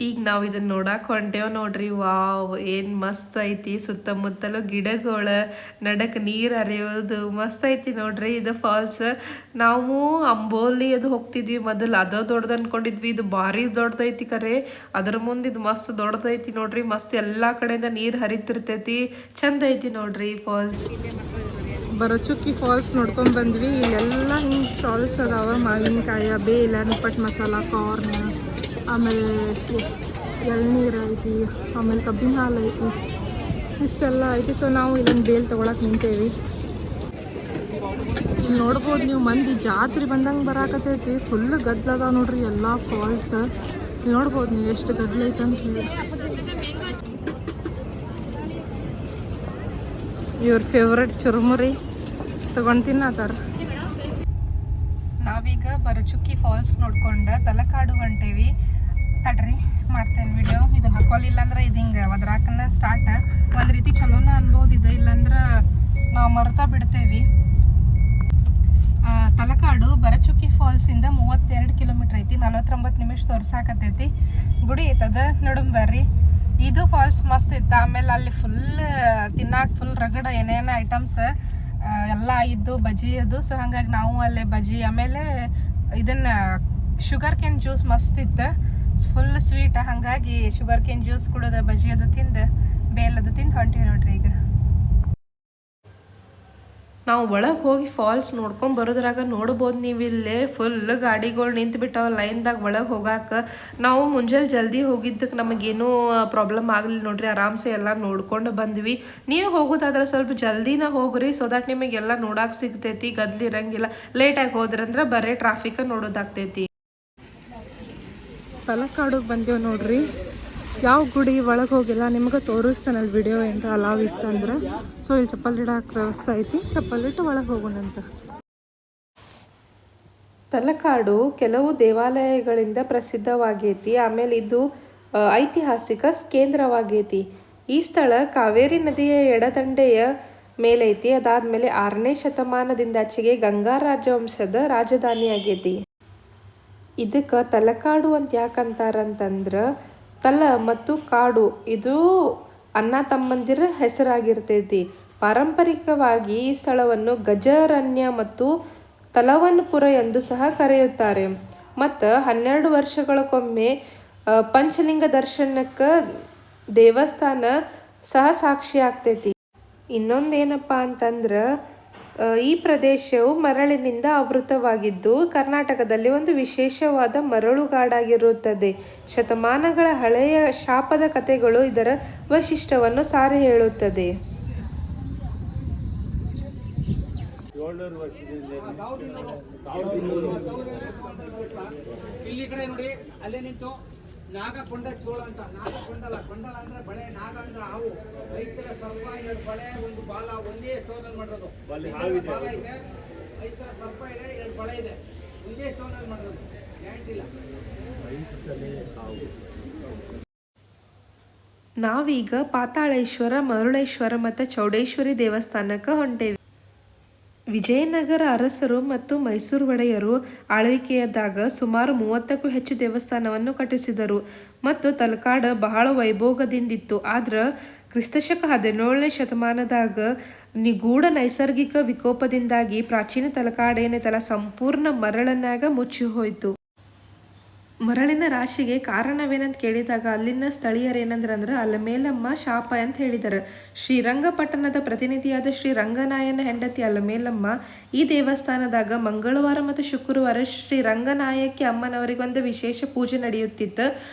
ಈಗ ನಾವು ಇದನ್ನ ನೋಡಕ್ಕೆ ಹೊಂಟೇವ್ ನೋಡ್ರಿ. ವಾವ್, ಏನು ಮಸ್ತ್ ಐತಿ. ಸುತ್ತಮುತ್ತಲು ಗಿಡಗಳು, ನಡಕ್ಕೆ ನೀರು ಹರಿಯೋದು ಮಸ್ತ್ ಐತಿ ನೋಡ್ರಿ. ಇದು ಫಾಲ್ಸ್. ನಾವು ಅಂಬೋಲಿ ಅದು ಹೋಗ್ತಿದ್ವಿ ಮೊದಲು, ಅದು ದೊಡ್ಡದು ಅನ್ಕೊಂಡಿದ್ವಿ. ಇದು ಭಾರಿ ದೊಡ್ಡದೈತಿ ಕರೆ. ಅದ್ರ ಮುಂದೆ ಇದು ಮಸ್ತ್ ದೊಡ್ಡದೈತಿ ನೋಡ್ರಿ. ಮಸ್ತ್ ಎಲ್ಲ ಕಡೆಯಿಂದ ನೀರು ಹರಿತಿರ್ತೈತಿ. ಚಂದ ಐತಿ ನೋಡ್ರಿ ಫಾಲ್ಸ್. ಬರಚುಕ್ಕಿ ಫಾಲ್ಸ್ ನೋಡ್ಕೊಂಡ್ ಬಂದ್ವಿ. ಇಲ್ಲೆಲ್ಲ ಹಿಂಗೆ ಸ್ಟಾಲ್ಸ್ ಅದಾವ. ಮಾವಿನಕಾಯಿ, ಬೇಲ, ನಿಪ್ಪಟ್ಟು ಮಸಾಲ, ಕಾರ್ನ್, ಆಮೇಲೆ ಎಳ್ನೀರು ಐತಿ, ಆಮೇಲೆ ಕಬ್ಬಿನ ಹಾಲು ಐತಿ, ಇಷ್ಟೆಲ್ಲ ಐತಿ. ಸೊ ನಾವು ಇಲ್ಲೊಂದು ಬೇಲ್ ತೊಗೊಳಕ್ಕೆ ನಿಂತೇವಿ. ಇಲ್ಲಿ ನೋಡ್ಬೋದು ನೀವು, ಮಂದಿ ಜಾತ್ರೆ ಬಂದಂಗೆ ಬರಾಕತ್ತೈತಿ. ಫುಲ್ ಗದ್ಲದ ನೋಡ್ರಿ ಎಲ್ಲ ಫಾಲ್ಸ್. ನೋಡ್ಬೋದು ನೀವು ಎಷ್ಟು ಗದ್ಲ ಐತೆ ಅಂತ ಹೇಳಿ. ಇವ್ರ ಫೇವ್ರೆಟ್ ಚುರುಮುರಿ ತೊಗೊಂಡು ತಿನ್ನತ್ತಾರ. ನಾವೀಗ ಬರಚುಕ್ಕಿ ಫಾಲ್ಸ್ ನೋಡ್ಕೊಂಡು ತಲಕಾಡು ಹೊಂಟೇವಿ. ತಡ್ರಿ ಮಾಡ್ತೇನೆ ವಿಡಿಯೋ. ಇದನ್ನ ಹಾಕೊಳ್ಳಿಲ್ಲ ಅಂದ್ರೆ ಇದು ಹಿಂಗೆ ಒದ್ರಾಕನ್ನ ಸ್ಟಾರ್ಟ್. ಒಂದು ರೀತಿ ಚಲೋನ ಅನ್ಬೋದು ಇದು, ಇಲ್ಲಾಂದ್ರೆ ನಾವು ಮರ್ತಾ ಬಿಡ್ತೇವಿ. ತಲಕಾಡು ಬರಚುಕ್ಕಿ ಫಾಲ್ಸಿಂದ 32 ಕಿಲೋಮೀಟ್ರ್ ಐತಿ. 49 ನಿಮಿಷ ತೋರ್ಸಾಕತ್ತೈತಿ. ಗುಡಿ ಐತದ ನೋಡಂಬರ್ರಿ. ಇದು ಫಾಲ್ಸ್ ಮಸ್ತ್ ಇತ್ತು. ಆಮೇಲೆ ಅಲ್ಲಿ ಫುಲ್ ತಿನ್ನಾಕ ಫುಲ್ ರಗಡ ಏನೇನು ಐಟಮ್ಸ್ ಎಲ್ಲ ಇದ್ದು, ಬಜ್ಜಿ ಅದು. ಸೊ ಹಾಗಾಗಿ ನಾವು ಅಲ್ಲೇ ಬಜ್ಜಿ, ಆಮೇಲೆ ಇದನ್ನ ಶುಗರ್ ಕೇನ್ ಜ್ಯೂಸ್ ಮಸ್ತ್ ಇತ್ತು, ಫುಲ್ ಸ್ವೀಟ್. ಹಾಗಾಗಿ ಶುಗರ್ ಕೇನ್ ಜ್ಯೂಸ್ ಕುಡಿದ, ಬಜ್ಜಿ ಅದು ತಿಂದು, ಬೇಲದು ತಿಂದು ಹೊಂಟಿವಿ ನೋಡ್ರಿ ಈಗ. ನಾವು ಒಳಗೆ ಹೋಗಿ ಫಾಲ್ಸ್ ನೋಡ್ಕೊಂಡು ಬರೋದ್ರಾಗ ನೋಡ್ಬೋದು ನೀವು ಇಲ್ಲೇ ಫುಲ್ ಗಾಡಿಗಳು ನಿಂತು ಬಿಟ್ಟಾವ ಲೈನ್ದಾಗ ಒಳಗೆ ಹೋಗಾಕ. ನಾವು ಮುಂಜಾನೆ ಜಲ್ದಿ ಹೋಗಿದ್ದಕ್ಕೆ ನಮಗೇನೂ ಪ್ರಾಬ್ಲಮ್ ಆಗಲಿಲ್ಲ ನೋಡ್ರಿ. ಆರಾಮ್ಸೆ ಎಲ್ಲ ನೋಡ್ಕೊಂಡು ಬಂದ್ವಿ. ನೀವು ಹೋಗೋದಾದ್ರೆ ಸ್ವಲ್ಪ ಜಲ್ದಿನ ಹೋಗ್ರಿ, ಸೊ ದಟ್ ನಿಮಗೆಲ್ಲ ನೋಡಕ್ಕೆ ಸಿಗ್ತೈತಿ, ಗದ್ಲಿರಂಗಿಲ್ಲ. ಲೇಟಾಗಿ ಹೋದ್ರಂದ್ರೆ ಬರೀ ಟ್ರಾಫಿಕ್ ನೋಡೋದಾಗ್ತೈತಿ. ತಲಕಾಡುಗೆ ಬಂದೇವು ನೋಡ್ರಿ. ಯಾವ ಗುಡಿ ಒಳಗೆ ಹೋಗಿಲ್ಲ, ನಿಮ್ಗೆ ತೋರಿಸ್ತಾನೆ ಅಲ್ಲಿ ವಿಡಿಯೋ ಏನಾರ ಅಲಾವ್ ಇತ್ತಂದ್ರೆ. ಸೊ ಇಲ್ಲಿ ಚಪ್ಪಲ್ ಇಡೋಕೆ ವ್ಯವಸ್ಥೆ ಐತಿ, ಚಪ್ಪಲ್ ಇಟ್ಟು ಒಳಗೆ ಹೋಗೋಣಂತ. ತಲಕಾಡು ಕೆಲವು ದೇವಾಲಯಗಳಿಂದ ಪ್ರಸಿದ್ಧವಾಗೈತಿ. ಆಮೇಲೆ ಇದು ಐತಿಹಾಸಿಕ ಕೇಂದ್ರವಾಗೈತಿ. ಈ ಸ್ಥಳ ಕಾವೇರಿ ನದಿಯ ಎಡದಂಡೆಯ ಮೇಲೈತಿ. ಅದಾದ್ಮೇಲೆ 6ನೇ ಶತಮಾನದಿಂದಾಚೆಗೆ ಗಂಗಾ ರಾಜವಂಶದ ರಾಜಧಾನಿ ಆಗೈತಿ. ಇದಕ್ಕೆ ತಲಕಾಡು ಅಂತ ಯಾಕಂತಾರಂತಂದ್ರೆ ತಲ ಮತ್ತು ಕಾಡು ಇದು ಅಣ್ಣ ತಮ್ಮಂದಿರ ಹೆಸರಾಗಿರ್ತೈತಿ. ಪಾರಂಪರಿಕವಾಗಿ ಈ ಸ್ಥಳವನ್ನು ಗಜಾರಣ್ಯ ಮತ್ತು ತಲವನ್ಪುರ ಎಂದು ಸಹ ಕರೆಯುತ್ತಾರೆ. ಮತ್ತು 12 ವರ್ಷಗಳಕ್ಕೊಮ್ಮೆ ಪಂಚಲಿಂಗ ದರ್ಶನಕ್ಕೆ ದೇವಸ್ಥಾನ ಸಹ ಸಾಕ್ಷಿ ಆಗ್ತೈತಿ. ಇನ್ನೊಂದೇನಪ್ಪ ಅಂತಂದ್ರೆ ಈ ಪ್ರದೇಶವು ಮರಳಿನಿಂದ ಆವೃತವಾಗಿದ್ದು ಕರ್ನಾಟಕದಲ್ಲಿ ಒಂದು ವಿಶೇಷವಾದ ಮರಳುಗಾಡಾಗಿರುತ್ತದೆ. ಶತಮಾನಗಳ ಹಳೆಯ ಶಾಪದ ಕಥೆಗಳು ಇದರ ವೈಶಿಷ್ಟ್ಯವನ್ನು ಸಾರಿ ಹೇಳುತ್ತದೆ. ಇಲ್ಲಿ ಕಡೆ ನೋಡಿ ಅಲ್ಲೇ ನಿಂತು ನಾಗಕೊಂಡ ಚೋಳ ಅಂತ. ನಾಗಕೊಂಡಲ ಕೊಂಡಲ ಅಂದ್ರೆ ಬಳೆ, ನಾಗ ಅಂದ್ರೆ ಹಾವು. ರೈತರ ಸರ್ಪ 2 ಬಳೆ 1 ಬಾಲ ಒಂದೇ ಸ್ಟೋನಲ್ಲಿ ಮಾಡಿರೋದು. ಬಾಲ ಇದೆ, ರೈತರ ಸರ್ಪ ಇದೆ, 2 ಬಳೆ ಇದೆ, ಒಂದೇ ಸ್ಟೋನಲ್ಲಿ ಮಾಡಿರೋದು. ಜಾಯಿಂಟ್ ಇಲ್ಲ. ನಾವೀಗ ಪಾತಾಳೇಶ್ವರ, ಮರುಳೇಶ್ವರ ಮತ್ತು ಚೌಡೇಶ್ವರಿ ದೇವಸ್ಥಾನಕ್ಕೆ ಹೊಂಟೇವಿ. ವಿಜಯನಗರ ಅರಸರು ಮತ್ತು ಮೈಸೂರು ಒಡೆಯರು ಆಳ್ವಿಕೆಯದಾಗ ಸುಮಾರು 30ಕ್ಕೂ ಹೆಚ್ಚು ದೇವಸ್ಥಾನವನ್ನು ಕಟ್ಟಿಸಿದರು ಮತ್ತು ತಲಕಾಡು ಬಹಳ ವೈಭೋಗದಿಂದಿತ್ತು. ಆದ್ರೆ ಕ್ರಿಸ್ತಶಕ 17ನೇ ಶತಮಾನದಾಗ ನಿಗೂಢ ನೈಸರ್ಗಿಕ ವಿಕೋಪದಿಂದಾಗಿ ಪ್ರಾಚೀನ ತಲಕಾಡೇನೈತಲ್ಲ ಸಂಪೂರ್ಣ ಮರಳನ್ನಾಗ ಮುಚ್ಚಿ ಹೋಯಿತು. ಮರಳಿನ ರಾಶಿಗೆ ಕಾರಣವೇನಂತ ಕೇಳಿದಾಗ ಅಲ್ಲಿನ ಸ್ಥಳೀಯರು ಏನಂದ್ರೆ ಅಲಮೇಲಮ್ಮ ಶಾಪ ಅಂತ ಹೇಳಿದರು. ಶ್ರೀರಂಗಪಟ್ಟಣದ ಪ್ರತಿನಿಧಿಯಾದ ಶ್ರೀ ರಂಗನಾಯನ ಹೆಂಡತಿ ಅಲಮೇಲಮ್ಮ ಈ ದೇವಸ್ಥಾನದಾಗ ಮಂಗಳವಾರ ಮತ್ತು ಶುಕ್ರವಾರ ಶ್ರೀ ರಂಗನಾಯಕಿ ಅಮ್ಮನವರಿಗೆ ಒಂದು ವಿಶೇಷ ಪೂಜೆ ನಡೆಯುತ್ತಿತ್ತು.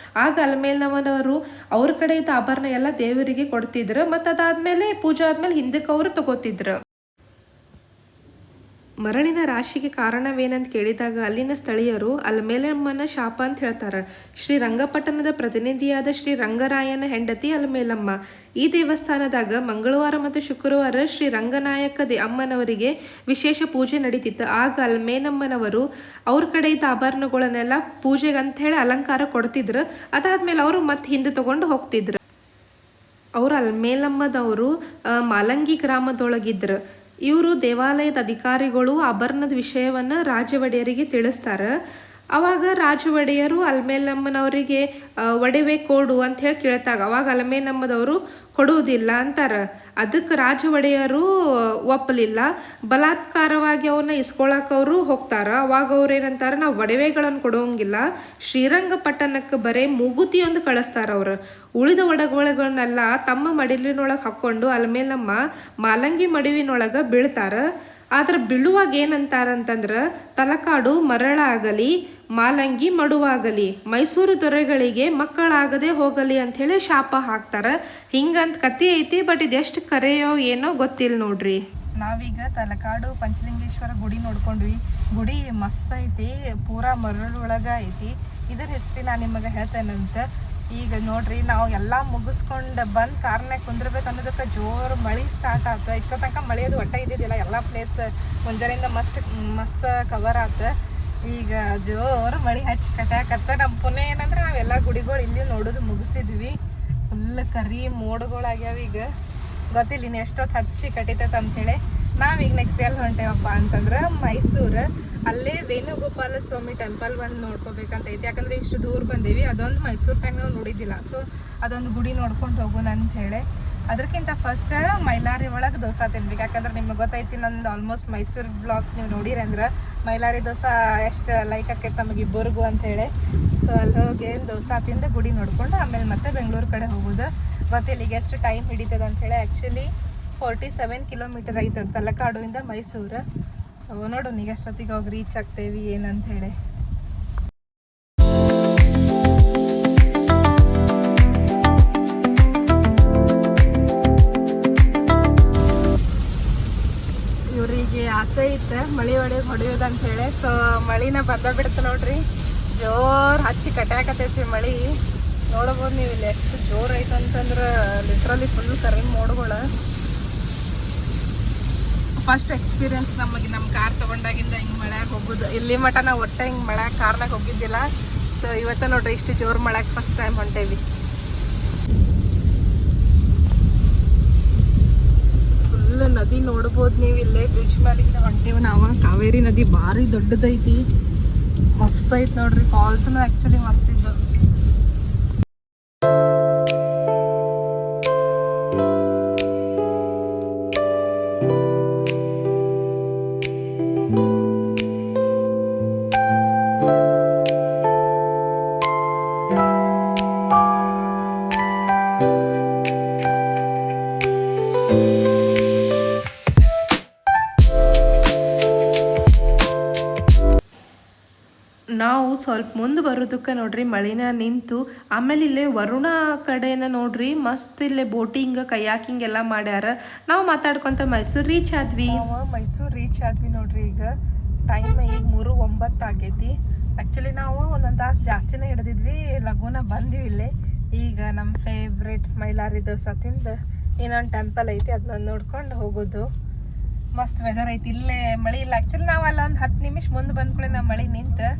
ಆಗ ಅಲಮೇಲಮ್ಮನವರು ಅವ್ರ ಕಡೆ ಇದ್ದ ಆಭರಣ ಎಲ್ಲ ದೇವರಿಗೆ ಕೊಡ್ತಿದ್ರು ಮತ್ತು ಅದಾದ್ಮೇಲೆ ಪೂಜೆ ಆದ್ಮೇಲೆ ಹಿಂದಕ್ಕೆ ಅವರು ತಗೋತಿದ್ರು. ಮರಳಿನ ರಾಶಿಗೆ ಕಾರಣವೇನಂತ ಕೇಳಿದಾಗ ಅಲ್ಲಿನ ಸ್ಥಳೀಯರು ಅಲಮೇಲಮ್ಮನ ಶಾಪ ಅಂತ ಹೇಳ್ತಾರೆ. ಶ್ರೀರಂಗಪಟ್ಟಣದ ಪ್ರತಿನಿಧಿಯಾದ ಶ್ರೀ ರಂಗರಾಯನ ಹೆಂಡತಿ ಅಲಮೇಲಮ್ಮ ಈ ದೇವಸ್ಥಾನದಾಗ ಮಂಗಳವಾರ ಮತ್ತು ಶುಕ್ರವಾರ ಶ್ರೀ ರಂಗನಾಯಕ ಅಮ್ಮನವರಿಗೆ ವಿಶೇಷ ಪೂಜೆ ನಡೀತಿತ್ತು. ಆಗ ಅಲಮೇಲಮ್ಮನವರು ಅವ್ರ ಕಡೆ ಇದ್ದ ಆಭರಣಗಳನ್ನೆಲ್ಲ ಪೂಜೆಗೆ ಅಂತ ಹೇಳಿ ಅಲಂಕಾರ ಕೊಡ್ತಿದ್ರು. ಅದಾದ್ಮೇಲೆ ಅವರು ಮತ್ತೆ ಹಿಂದೆ ತಗೊಂಡು ಹೋಗ್ತಿದ್ರು. ಅವರು ಅಲಮೇಲಮ್ಮದವರು ಮಾಲಂಗಿ ಗ್ರಾಮದೊಳಗಿದ್ರು. ಇವರು ದೇವಾಲಯದ ಅಧಿಕಾರಿಗಳು ಆಭರಣದ ವಿಷಯವನ್ನು ರಾಜ ಒಡೆಯರಿಗೆ ತಿಳಿಸ್ತಾರೆ. ಅವಾಗ ರಾಜ ಒಡೆಯರು ಅಲಮೇಲಮ್ಮನವರಿಗೆ ಒಡವೆ ಕೊಡು ಅಂತ ಹೇಳಿ ಕೇಳ್ತಾಗ ಅವಾಗ ಅಲಮೇಲಮ್ಮದವರು ಕೊಡುವುದಿಲ್ಲ ಅಂತಾರೆ. ಅದಕ್ಕೆ ರಾಜ ಒಡೆಯರು ಒಪ್ಪಲಿಲ್ಲ. ಬಲಾತ್ಕಾರವಾಗಿ ಅವ್ರನ್ನ ಇಸ್ಕೊಳಕ್ಕೆ ಅವರು ಹೋಗ್ತಾರೆ. ಅವಾಗ ಅವ್ರು ಏನಂತಾರೆ, ನಾವು ಒಡವೆಗಳನ್ನು ಕೊಡೋಂಗಿಲ್ಲ, ಶ್ರೀರಂಗಪಟ್ಟಣಕ್ಕೆ ಬರೀ ಮೂಗುತಿಯೊಂದು ಕಳಿಸ್ತಾರೆ. ಅವರು ಉಳಿದ ಒಡವೆಗಳನ್ನೆಲ್ಲ ತಮ್ಮ ಮಡಿಲಿನೊಳಗೆ ಹಾಕ್ಕೊಂಡು ಅಲಮೇಲಮ್ಮ ಮಾಲಂಗಿ ಮಡುವಿನೊಳಗೆ ಬೀಳ್ತಾರೆ. ಆದ್ರೆ ಬೀಳುವಾಗ ಏನಂತಾರಂತಂದ್ರೆ ತಲಕಾಡು ಮರಳಾಗಲಿ ಮಾಲಂಗಿ ಮಡುವಾಗಲಿ ಮೈಸೂರು ದೊರೆಗಳಿಗೆ ಮಕ್ಕಳಾಗದೆ ಹೋಗಲಿ ಅಂಥೇಳಿ ಶಾಪ ಹಾಕ್ತಾರೆ. ಹಿಂಗಂತ ಕತೆ ಐತಿ. ಬಟ್ ಇದೆಷ್ಟು ಕರೆಯೋ ಏನೋ ಗೊತ್ತಿಲ್ಲ ನೋಡ್ರಿ. ನಾವೀಗ ತಲಕಾಡು ಪಂಚಲಿಂಗೇಶ್ವರ ಗುಡಿ ನೋಡ್ಕೊಂಡ್ವಿ. ಗುಡಿ ಮಸ್ತ್ ಐತಿ, ಪೂರಾ ಮರಳೊಳಗೆ ಐತಿ. ಇದ್ರ ಹೆಸರಿ ನಾನು ನಿಮಗೆ ಹೇಳ್ತೇನಂತ. ಈಗ ನೋಡ್ರಿ ನಾವು ಎಲ್ಲ ಮುಗಿಸ್ಕೊಂಡು ಬಂದು ಕಾರ್ನಾಗ ಕುಂದಿರ್ಬೇಕು ಅನ್ನೋದಕ್ಕೆ ಜೋರು ಮಳೆ ಸ್ಟಾರ್ಟ್ ಆಯ್ತು. ಇಷ್ಟೋ ತನಕ ಮಳೆಯದು ಒಟ್ಟ ಇದ್ದಿದ್ದಿಲ್ಲ. ಎಲ್ಲ ಪ್ಲೇಸ್ ಮುಂಜಾನೆಯಿಂದ ಮಸ್ತ್ ಕವರ್ ಆಯ್ತು. ಈಗ ಜೋರು ಮಳೆ ಹಚ್ಚಿ ಕಟ್ಟಾಕತ್ತ. ನಮ್ಮ ಪುಣ್ಯ ಏನಂದ್ರೆ ನಾವೆಲ್ಲ ಗುಡಿಗಳು ಇಲ್ಲಿ ನೋಡೋದು ಮುಗಿಸಿದ್ವಿ. ಫುಲ್ ಕರಿ ಮೋಡಗಳಾಗ್ಯಾವ. ಈಗ ಗೊತ್ತಿಲ್ಲ ಇನ್ನು ಎಷ್ಟೊತ್ತು ಹಚ್ಚಿ ಕಟ್ಟಿತೈತೆ ಅಂಥೇಳಿ. ನಾವೀಗ ನೆಕ್ಸ್ಟ್ ಎಲ್ಲಿ ಹೊಂಟೇವಪ್ಪ ಅಂತಂದ್ರೆ ಮೈಸೂರು. ಅಲ್ಲೇ ವೇಣುಗೋಪಾಲ ಸ್ವಾಮಿ ಟೆಂಪಲ್ ಒಂದು ನೋಡ್ಕೋಬೇಕಂತ ಐತಿ. ಯಾಕಂದರೆ ಇಷ್ಟು ದೂರ ಬಂದೀವಿ. ಅದೊಂದು ಮೈಸೂರು ಟೈಮ್ ನಾವು ನೋಡಿದ್ದಿಲ್ಲ. ಸೊ ಅದೊಂದು ಗುಡಿ ನೋಡ್ಕೊಂಡು ಹೋಗೋಣ ಅಂಥೇಳಿ. ಅದಕ್ಕಿಂತ ಫಸ್ಟ್ ಮೈಲಾರಿ ಒಳಗೆ ದೋಸೆ ತಿನ್ಬೇಕು. ಯಾಕಂದ್ರೆ ನಿಮ್ಗೆ ಗೊತ್ತೈತಿ, ನಂದು ಆಲ್ಮೋಸ್ಟ್ ಮೈಸೂರು ಬ್ಲಾಗ್ಸ್ ನೀವು ನೋಡಿರಿ ಅಂದ್ರೆ ಮೈಲಾರಿ ದೋಸೆ ಎಷ್ಟು ಲೈಕ್ ಆಕೈತೆ ನಮಗೆ ಇಬ್ಬರಿಗೂ ಅಂಥೇಳಿ. ಸೊ ಅಲ್ಲಿ ಹೋಗಿ ದೋಸೆ ತಿಂದು ಗುಡಿ ನೋಡ್ಕೊಂಡು ಆಮೇಲೆ ಮತ್ತೆ ಬೆಂಗಳೂರು ಕಡೆ ಹೋಗೋದು. ಗೊತ್ತಿಲ್ಲ ಈಗ ಎಷ್ಟು ಟೈಮ್ ಹಿಡಿತದೆ ಅಂಥೇಳಿ. ಆ್ಯಕ್ಚುಲಿ 47 ಕಿಲೋಮೀಟರ್ ಐತೆ ತಲಕಾಡುವಿಂದ ಮೈಸೂರು. ಸೊ ನೋಡೋಣ ಈಗ ಎಷ್ಟೊತ್ತಿಗೆ ಹೋಗಿ ರೀಚ್ ಆಗ್ತೇವಿ ಏನಂಥೇಳಿ. ಇವರಿಗೆ ಆಸೆ ಇತ್ತು ಮಳೆ ಹೊಡೆಯೋದು ಅಂಥೇಳಿ. ಸೊ ಮಳಿನ ಬಿಡ್ತು ನೋಡ್ರಿ. ಜೋರು ಹಚ್ಚಿ ಕಟ್ಟಾಕತೈತಿ ಮಳೆ. ನೋಡ್ಬೋದು ನೀವು ಇಲ್ಲಿ ಎಷ್ಟು ಜೋರು ಐತೆ ಅಂತಂದ್ರೆ ಲಿಟ್ರಲಿ ಫುಲ್ ಕರಿ ಮೋಡಗಳು. ಫಸ್ಟ್ ಎಕ್ಸ್ಪೀರಿಯನ್ಸ್ ನಮಗೆ ನಮ್ಮ ಕಾರ್ ತೊಗೊಂಡಾಗಿಂದ ಹಿಂಗೆ ಮಳ್ಯಾಗ ಹೋಗೋದು. ಇಲ್ಲಿ ಮಟ ನಾವು ಒಟ್ಟೆ ಹಿಂಗೆ ಮಳ್ಯಾಗ ಕಾರ್ನಾಗ ಹೋಗಿದ್ದಿಲ್ಲ. ಸೊ ಇವತ್ತು ನೋಡ್ರಿ ಇಷ್ಟು ಜೋರು ಮಳ್ಯಾಗ ಫಸ್ಟ್ ಟೈಮ್ ಹೊಂಟೇವಿ. ಫುಲ್ ನದಿ ನೋಡ್ಬೋದು ನೀವು. ಇಲ್ಲೇ ಬ್ರಿಡ್ಜ್ ಮೇಲಿಂದ ಹೊಂಟೇವಿ ನಾವು. ಕಾವೇರಿ ನದಿ ಭಾರಿ ದೊಡ್ಡದೈತಿ, ಮಸ್ತ್ ಐತಿ ನೋಡ್ರಿ. ಫಾಲ್ಸ್ನು ಆ್ಯಕ್ಚುಲಿ ಮಸ್ತ್ ಇದ್ದು. ನಾವು ಸ್ವಲ್ಪ ಮುಂದೆ ಬರೋದಕ್ಕೆ ನೋಡ್ರಿ ಮಳಿನ ನಿಂತು. ಆಮೇಲೆ ಇಲ್ಲೇ ವರುಣ ಕಡೆನ ನೋಡ್ರಿ ಮಸ್ತ್ ಇಲ್ಲೇ ಬೋಟಿಂಗ್ ಕಯಾಕಿಂಗ್ ಎಲ್ಲ ಮಾಡ್ಯಾರ. ನಾವು ಮಾತಾಡ್ಕೊಂತ ಮೈಸೂರು ರೀಚ್ ಆದ್ವಿ. ಮೈಸೂರು ರೀಚ್ ಆದ್ವಿ ನೋಡ್ರಿ. ಈಗ ಟೈಮ್ ಈಗ 3:09 ಆಗೈತಿ. ಆ್ಯಕ್ಚುಲಿ ನಾವು ಒಂದೊಂದು ತಾಸು ಜಾಸ್ತಿನೇ ಹಿಡಿದಿದ್ವಿ, ಲಘುನ ಬಂದಿವಿ ಇಲ್ಲೇ. ಈಗ ನಮ್ಮ ಫೇವ್ರೆಟ್ ಮೈಲಾರಿ ದೋಸೆ ತಿಂದು ಇನ್ನೊಂದು ಟೆಂಪಲ್ ಐತಿ, ಅದನ್ನ ನೋಡ್ಕೊಂಡು ಹೋಗೋದು. ಮಸ್ತ್ ವೆದರ್ ಐತಿ. ಇಲ್ಲೇ ಮಳೆ ಇಲ್ಲ. ಆ್ಯಕ್ಚುಲಿ ನಾವು ಅಲ್ಲ ಒಂದು 10 ನಿಮಿಷ ಮುಂದೆ ಬಂದ್ಕೊಳ್ಳಿ ನಾವು ಮಳೆ ನಿಂತು.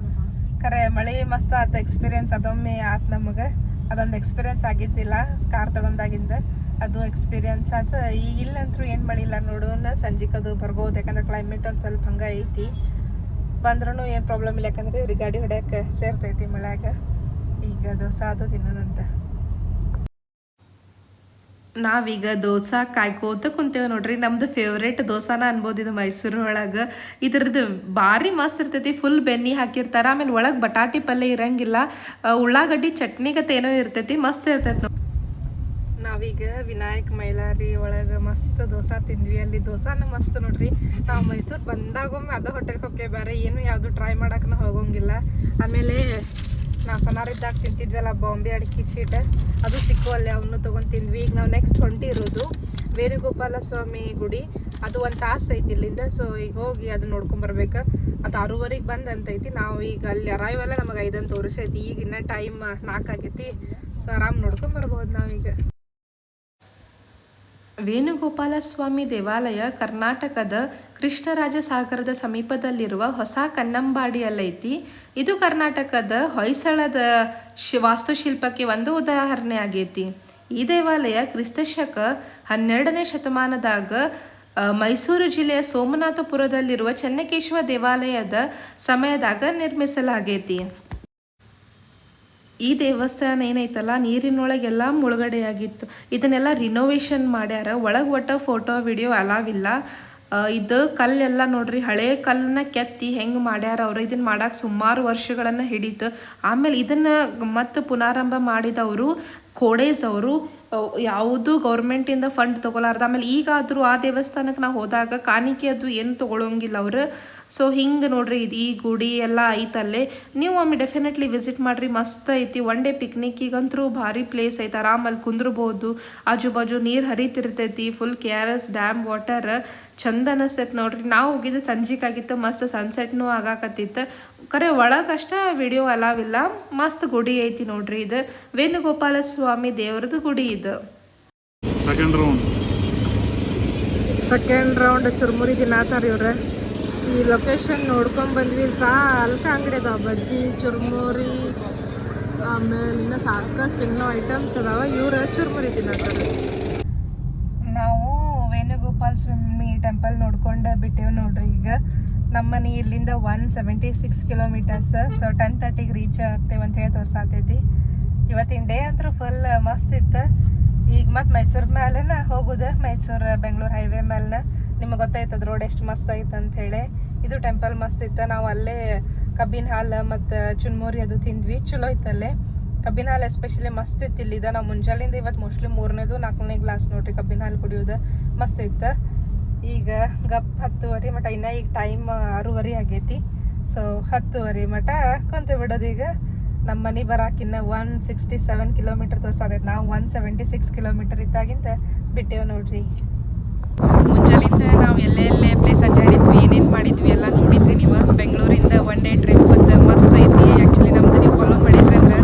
ಖರೆ ಮಳೆ ಮಸ್ತ್ ಆತ. ಎಕ್ಸ್ಪೀರಿಯನ್ಸ್ ಅದೊಮ್ಮೆ ಆತು ನಮಗೆ. ಅದೊಂದು ಎಕ್ಸ್ಪೀರಿಯನ್ಸ್ ಆಗಿದ್ದಿಲ್ಲ ಕಾರ್ ತಗೊಂಡಾಗಿಂದ, ಅದು ಎಕ್ಸ್ಪೀರಿಯನ್ಸ್ ಆತು. ಈಗ ಇಲ್ಲಂತರೂ ಏನು ಮಾಡಿಲ್ಲ ನೋಡೋಣ. ಸಂಜೆಗೆ ಅದು ಬರ್ಬೋದು, ಯಾಕಂದ್ರೆ ಕ್ಲೈಮೇಟ್ ಒಂದು ಸ್ವಲ್ಪ ಹಂಗೆ ಐತಿ. ಬಂದ್ರೂ ಏನು ಪ್ರಾಬ್ಲಮ್ ಇಲ್ಲ, ಯಾಕಂದ್ರೆ ಇವ್ರಿಗೆ ಗಾಡಿ ಹೊಡ್ಯಕ್ಕೆ ಸೇರ್ತೈತಿ ಮಳ್ಯಾಗ. ಈಗ ದೋಸೆ ಅದು ತಿನ್ನೋಣಂತ. ನಾವೀಗ ದೋಸೆ ಕಾಯ್ಕೋತ ಕುಂತೇವೆ ನೋಡ್ರಿ. ನಮ್ದು ಫೇವ್ರೇಟ್ ದೋಸಾನ ಅನ್ಬೋದು ಇದು ಮೈಸೂರು ಒಳಗೆ. ಇದ್ರದ್ದು ಭಾರಿ ಮಸ್ತ್ ಇರ್ತೈತಿ. ಫುಲ್ ಬೆಣ್ಣೆ ಹಾಕಿರ್ತಾರೆ. ಆಮೇಲೆ ಒಳಗೆ ಬಟಾಟಿ ಪಲ್ಯ ಇರಂಗಿಲ್ಲ, ಉಳ್ಳಾಗಡ್ಡಿ ಚಟ್ನಿಗತ್ತೆ ಏನೋ ಇರ್ತೈತಿ, ಮಸ್ತ್ ಇರ್ತೈತಿ ನೋಡಿ. ನಾವೀಗ ವಿನಾಯಕ್ ಮೈಲಾರಿ ಒಳಗೆ ಮಸ್ತ್ ದೋಸೆ ತಿಂದ್ವಿ. ಅಲ್ಲಿ ದೋಸಾನು ಮಸ್ತ್ ನೋಡ್ರಿ. ನಾವು ಮೈಸೂರು ಬಂದಾಗೊಮ್ಮೆ ಅದ ಹೋಟೆಲ್ಗೆ ಹೋಗ್ತೇವೆ, ಬೇರೆ ಏನು ಯಾವುದು ಟ್ರೈ ಮಾಡೋಕೆ ಹೋಗಂಗಿಲ್ಲ. ಆಮೇಲೆ ನಾವು ಸಣ್ಣರಿದ್ದಾಗ ತಿಂತಿದ್ವಲ್ಲ ಬಾಂಬೆ ಅಡಿಕೆ ಚೀಟ, ಅದು ಸಿಕ್ಕುವಲ್ಲಿ ಅವನು ತೊಗೊಂಡು ತಿಂದ್ವಿ. ಈಗ ನಾವು ನೆಕ್ಸ್ಟ್ ಹೊಂಟಿರೋದು ವೇಣುಗೋಪಾಲ ಸ್ವಾಮಿ ಗುಡಿ. ಅದು ಒಂದು ತಾಸು ಐತಿ ಇಲ್ಲಿಂದ. ಸೊ ಈಗ ಹೋಗಿ ಅದನ್ನ ನೋಡ್ಕೊಂಬರ್ಬೇಕು. ಅದು 6:30ಗೆ ಬಂದು ಅಂತೈತಿ. ನಾವು ಈಗ ಅಲ್ಲಿ ಅರೈವಲ್ಲ ನಮಗೆ 5 ಅಂತ ತೋರಿಸೈತಿ. ಈಗ ಇನ್ನೂ ಟೈಮ್ 4 ಆಗೈತಿ. ಸೊ ಆರಾಮ್ ನೋಡ್ಕೊಂಬರ್ಬೋದು ನಾವೀಗ. ವೇಣುಗೋಪಾಲ ಸ್ವಾಮಿ ದೇವಾಲಯ ಕರ್ನಾಟಕದ ಕೃಷ್ಣರಾಜ ಸಾಗರದ ಸಮೀಪದಲ್ಲಿರುವ ಹೊಸ ಕನ್ನಂಬಾಡಿಯಲ್ಲೈತಿ. ಇದು ಕರ್ನಾಟಕದ ಹೊಯ್ಸಳದ ವಾಸ್ತುಶಿಲ್ಪಕ್ಕೆ ಒಂದು ಉದಾಹರಣೆ ಆಗೈತಿ. ಈ ದೇವಾಲಯ ಕ್ರಿಸ್ತಶಕ 12ನೇ ಶತಮಾನದಾಗ ಮೈಸೂರು ಜಿಲ್ಲೆಯ ಸೋಮನಾಥಪುರದಲ್ಲಿರುವ ಚೆನ್ನಕೇಶವ ದೇವಾಲಯದ ಸಮಯದಾಗ ನಿರ್ಮಿಸಲಾಗೈತಿ. ಈ ದೇವಸ್ಥಾನ ಏನೈತಲ್ಲ ನೀರಿನೊಳಗೆಲ್ಲ ಮುಳುಗಡೆಯಾಗಿತ್ತು. ಇದನ್ನೆಲ್ಲ ರಿನೋವೇಷನ್ ಮಾಡ್ಯಾರ. ಒಳಗೆ ಒಟ್ಟು ಫೋಟೋ ವಿಡಿಯೋ ಅಲಾವಿಲ್ಲ. ಇದು ಕಲ್ಲೆಲ್ಲ ನೋಡ್ರಿ, ಹಳೆ ಕಲ್ಲನ್ನ ಕೆತ್ತಿ ಹೆಂಗೆ ಮಾಡ್ಯಾರ ಅವರು. ಇದನ್ನು ಮಾಡಕ್ಕೆ ಸುಮಾರು ವರ್ಷಗಳನ್ನು ಹಿಡೀತು. ಆಮೇಲೆ ಇದನ್ನು ಮತ್ತೆ ಪುನರಾರಂಭ ಮಾಡಿದವರು ಕೋಡೇಸ್ ಅವರು. ಯಾವುದು ಗೌರ್ಮೆಂಟಿಂದ ಫಂಡ್ ತೊಗೊಲಾರ್ದು. ಆಮೇಲೆ ಈಗಾದರೂ ಆ ದೇವಸ್ಥಾನಕ್ಕೆ ನಾವು ಹೋದಾಗ ಕಾಣಿಕೆ ಅದು ಏನು ತೊಗೊಳಂಗಿಲ್ಲ ಅವರು. ಸೊ ಹಿಂಗೆ ನೋಡ್ರಿ ಇದು ಈ ಗುಡಿ ಎಲ್ಲ ಐತಲ್ಲೇ. ನೀವು ಒಮ್ಮೆ ಡೆಫಿನೆಟ್ಲಿ ವಿಸಿಟ್ ಮಾಡಿರಿ, ಮಸ್ತ್ ಐತಿ. ಒನ್ ಡೇ ಪಿಕ್ನಿಕ್ಕಿಗಂತೂ ಭಾರಿ ಪ್ಲೇಸ್ ಐತೆ. ಆರಾಮಲ್ಲಿ ಕುಂದ್ರಬೋದು. ಆಜು ಬಾಜು ನೀರು ಹರಿತಿರ್ತೈತಿ. ಫುಲ್ KRS ಡ್ಯಾಮ್ ವಾಟರ್ ಚಂದ ಅನಿಸ್ತೈತೆ ನೋಡ್ರಿ. ನಾವು ಹೋಗಿದ್ದು ಸಂಜೆಗಾಗಿತ್ತು, ಮಸ್ತ್ ಸನ್ಸೆಟ್ನೂ ಆಗಾಕತ್ತಿತ್ತು. ಖರೆ ಒಳಗಷ್ಟ ವಿಡಿಯೋ ಅಲಾವಿಲ್ಲ. ಮಸ್ತ್ ಗುಡಿ ಐತಿ ನೋಡ್ರಿ. ಇದು ವೇಣುಗೋಪಾಲ ಸ್ವಾಮಿ ದೇವ್ರದ್ದು ಗುಡಿ ಇದು. ಸೆಕೆಂಡ್ ರೌಂಡ್ ಚುರುಮುರಿ ದಿನಾತಾರ ಇವ್ರ. ಈ ಲೊಕೇಶನ್ ನೋಡ್ಕೊಂಡ್ ಬಂದ್ವಿ. ಇಲ್ಲಿ ಸಾಲ್ಕ ಅಂಗಡಿ ಅದಾವ, ಬಜ್ಜಿ ಚುರುಮುರಿ, ಆಮೇಲೆ ಇನ್ನೂ ಸಾಕಷ್ಟು ಇನ್ನೂ ಐಟಮ್ಸ್ ಅದಾವ. ಇವ್ರ ಚುರುಮುರಿ ತಿನ್ನತ್ತಾರೆ. ನಾವು ವೇಣುಗೋಪಾಲ ಸ್ವಾಮಿ ಟೆಂಪಲ್ ನೋಡ್ಕೊಂಡು ಬಿಟ್ಟೇವೆ ನೋಡ್ರಿ. ಈಗ ನಮ್ಮ ಮನೆ ಇಲ್ಲಿಂದ 176 ಕಿಲೋಮೀಟರ್ಸ್. ಸೊ 10:30ಗೆ ರೀಚ್ ಆಗ್ತೇವೆ ಅಂತ ಹೇಳಿ ತೋರ್ಸಾತೈತಿ. ಇವತ್ತಿನ ಡೇ ಅಂತೂ ಫುಲ್ ಮಸ್ತ್ ಇತ್ತು. ಈಗ ಮತ್ತೆ ಮೈಸೂರು ಮೇಲೆನ ಹೋಗೋದು, ಮೈಸೂರು ಬೆಂಗಳೂರು ಹೈವೇ ಮೇಲೆನ. ನಿಮಗೆ ಗೊತ್ತಾಯ್ತದ ರೋಡ್ ಎಷ್ಟು ಮಸ್ತ್ ಐತೆ ಅಂತ ಹೇಳಿ. ಇದು ಟೆಂಪಲ್ ಮಸ್ತ್ ಇತ್ತು. ನಾವು ಅಲ್ಲೇ ಕಬ್ಬಿನ ಹಾಲು ಮತ್ತು ಚುನ್ಮುರಿ ಅದು ತಿಂದ್ವಿ, ಚಲೋ ಇತ್ತಲ್ಲೇ. ಕಬ್ಬಿನ ಹಾಲು ಎಸ್ಪೆಷಲಿ ಮಸ್ತ್ ಇತ್ತು ಇಲ್ಲಿದೆ. ನಾವು ಮುಂಜಾನೆಯಿಂದ ಇವತ್ತು ಮೋಸ್ಟ್ಲಿ 3ನೇದು 4ನೇ ಗ್ಲಾಸ್ ನೋಡ್ರಿ ಕಬ್ಬಿನ ಹಾಲು ಕುಡಿಯೋದು, ಮಸ್ತ್ ಇತ್ತು. ಈಗ ಗಪ್ 10:30 ಮಟ, ಇನ್ನು ಈಗ ಟೈಮ್ 6:30 ಆಗೈತಿ. ಸೊ 10:30 ಮಟ ಕುಂತು ಬಿಡೋದು. ಈಗ ನಮ್ಮ ಮನೆ ಬರಾಕಿನ್ನ 167 ಕಿಲೋಮೀಟರ್ ತೋರ್ಸಾದೈತೆ. ನಾವು 176 ಕಿಲೋಮೀಟರ್ ಇದ್ದಾಗಿಂದ ಬಿಟ್ಟೇವೆ ನೋಡ್ರಿ. ಮುಂಜಾನಿಂದ ನಾವು ಎಲ್ಲೆಲ್ಲೇ ಪ್ಲೇಸ್ ಅಡ್ಡಾಡಿದ್ವಿ, ಏನೇನು ಮಾಡಿದ್ವಿ ಎಲ್ಲ ನೋಡಿದ್ರಿ ನೀವು. ಬೆಂಗಳೂರಿಂದ 1 ಡೇ ಟ್ರಿಪ್ ಮತ್ತು ಮಸ್ತ್ ಐತಿ. ಆ್ಯಕ್ಚುಲಿ ನಮ್ದು ನೀವು ಫಾಲೋ ಮಾಡಿದ್ರಿ ಅಂದ್ರೆ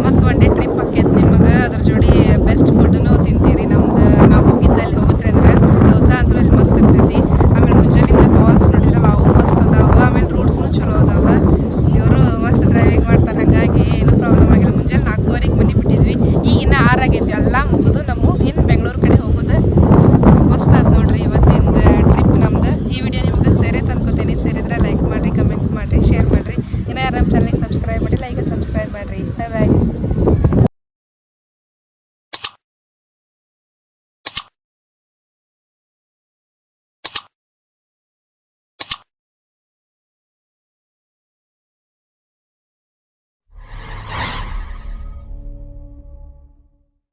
ಮಸ್ತ್ 1 ಡೇ ಟ್ರಿಪ್ ಆಕೈತಿ ನಿಮಗೆ. ಅದ್ರ ಜೋಡಿ ಬೆಸ್ಟ್ ಫುಡ್ನು ತಿಂತೀರಿ. ನಮ್ದು ನಾವು ಹೋಗಿದ್ದಲ್ಲಿ ಹೋಗಿದ್ರಿ ಅಂದ್ರೆ ದೋಸೆ ಅಂತೂ ಅಲ್ಲಿ ಮಸ್ತ್ ಇರ್ತೈತಿ. ಆಮೇಲೆ ಹೇಳ್ರಿ. ಬಾಯ್ ಬಾಯ್.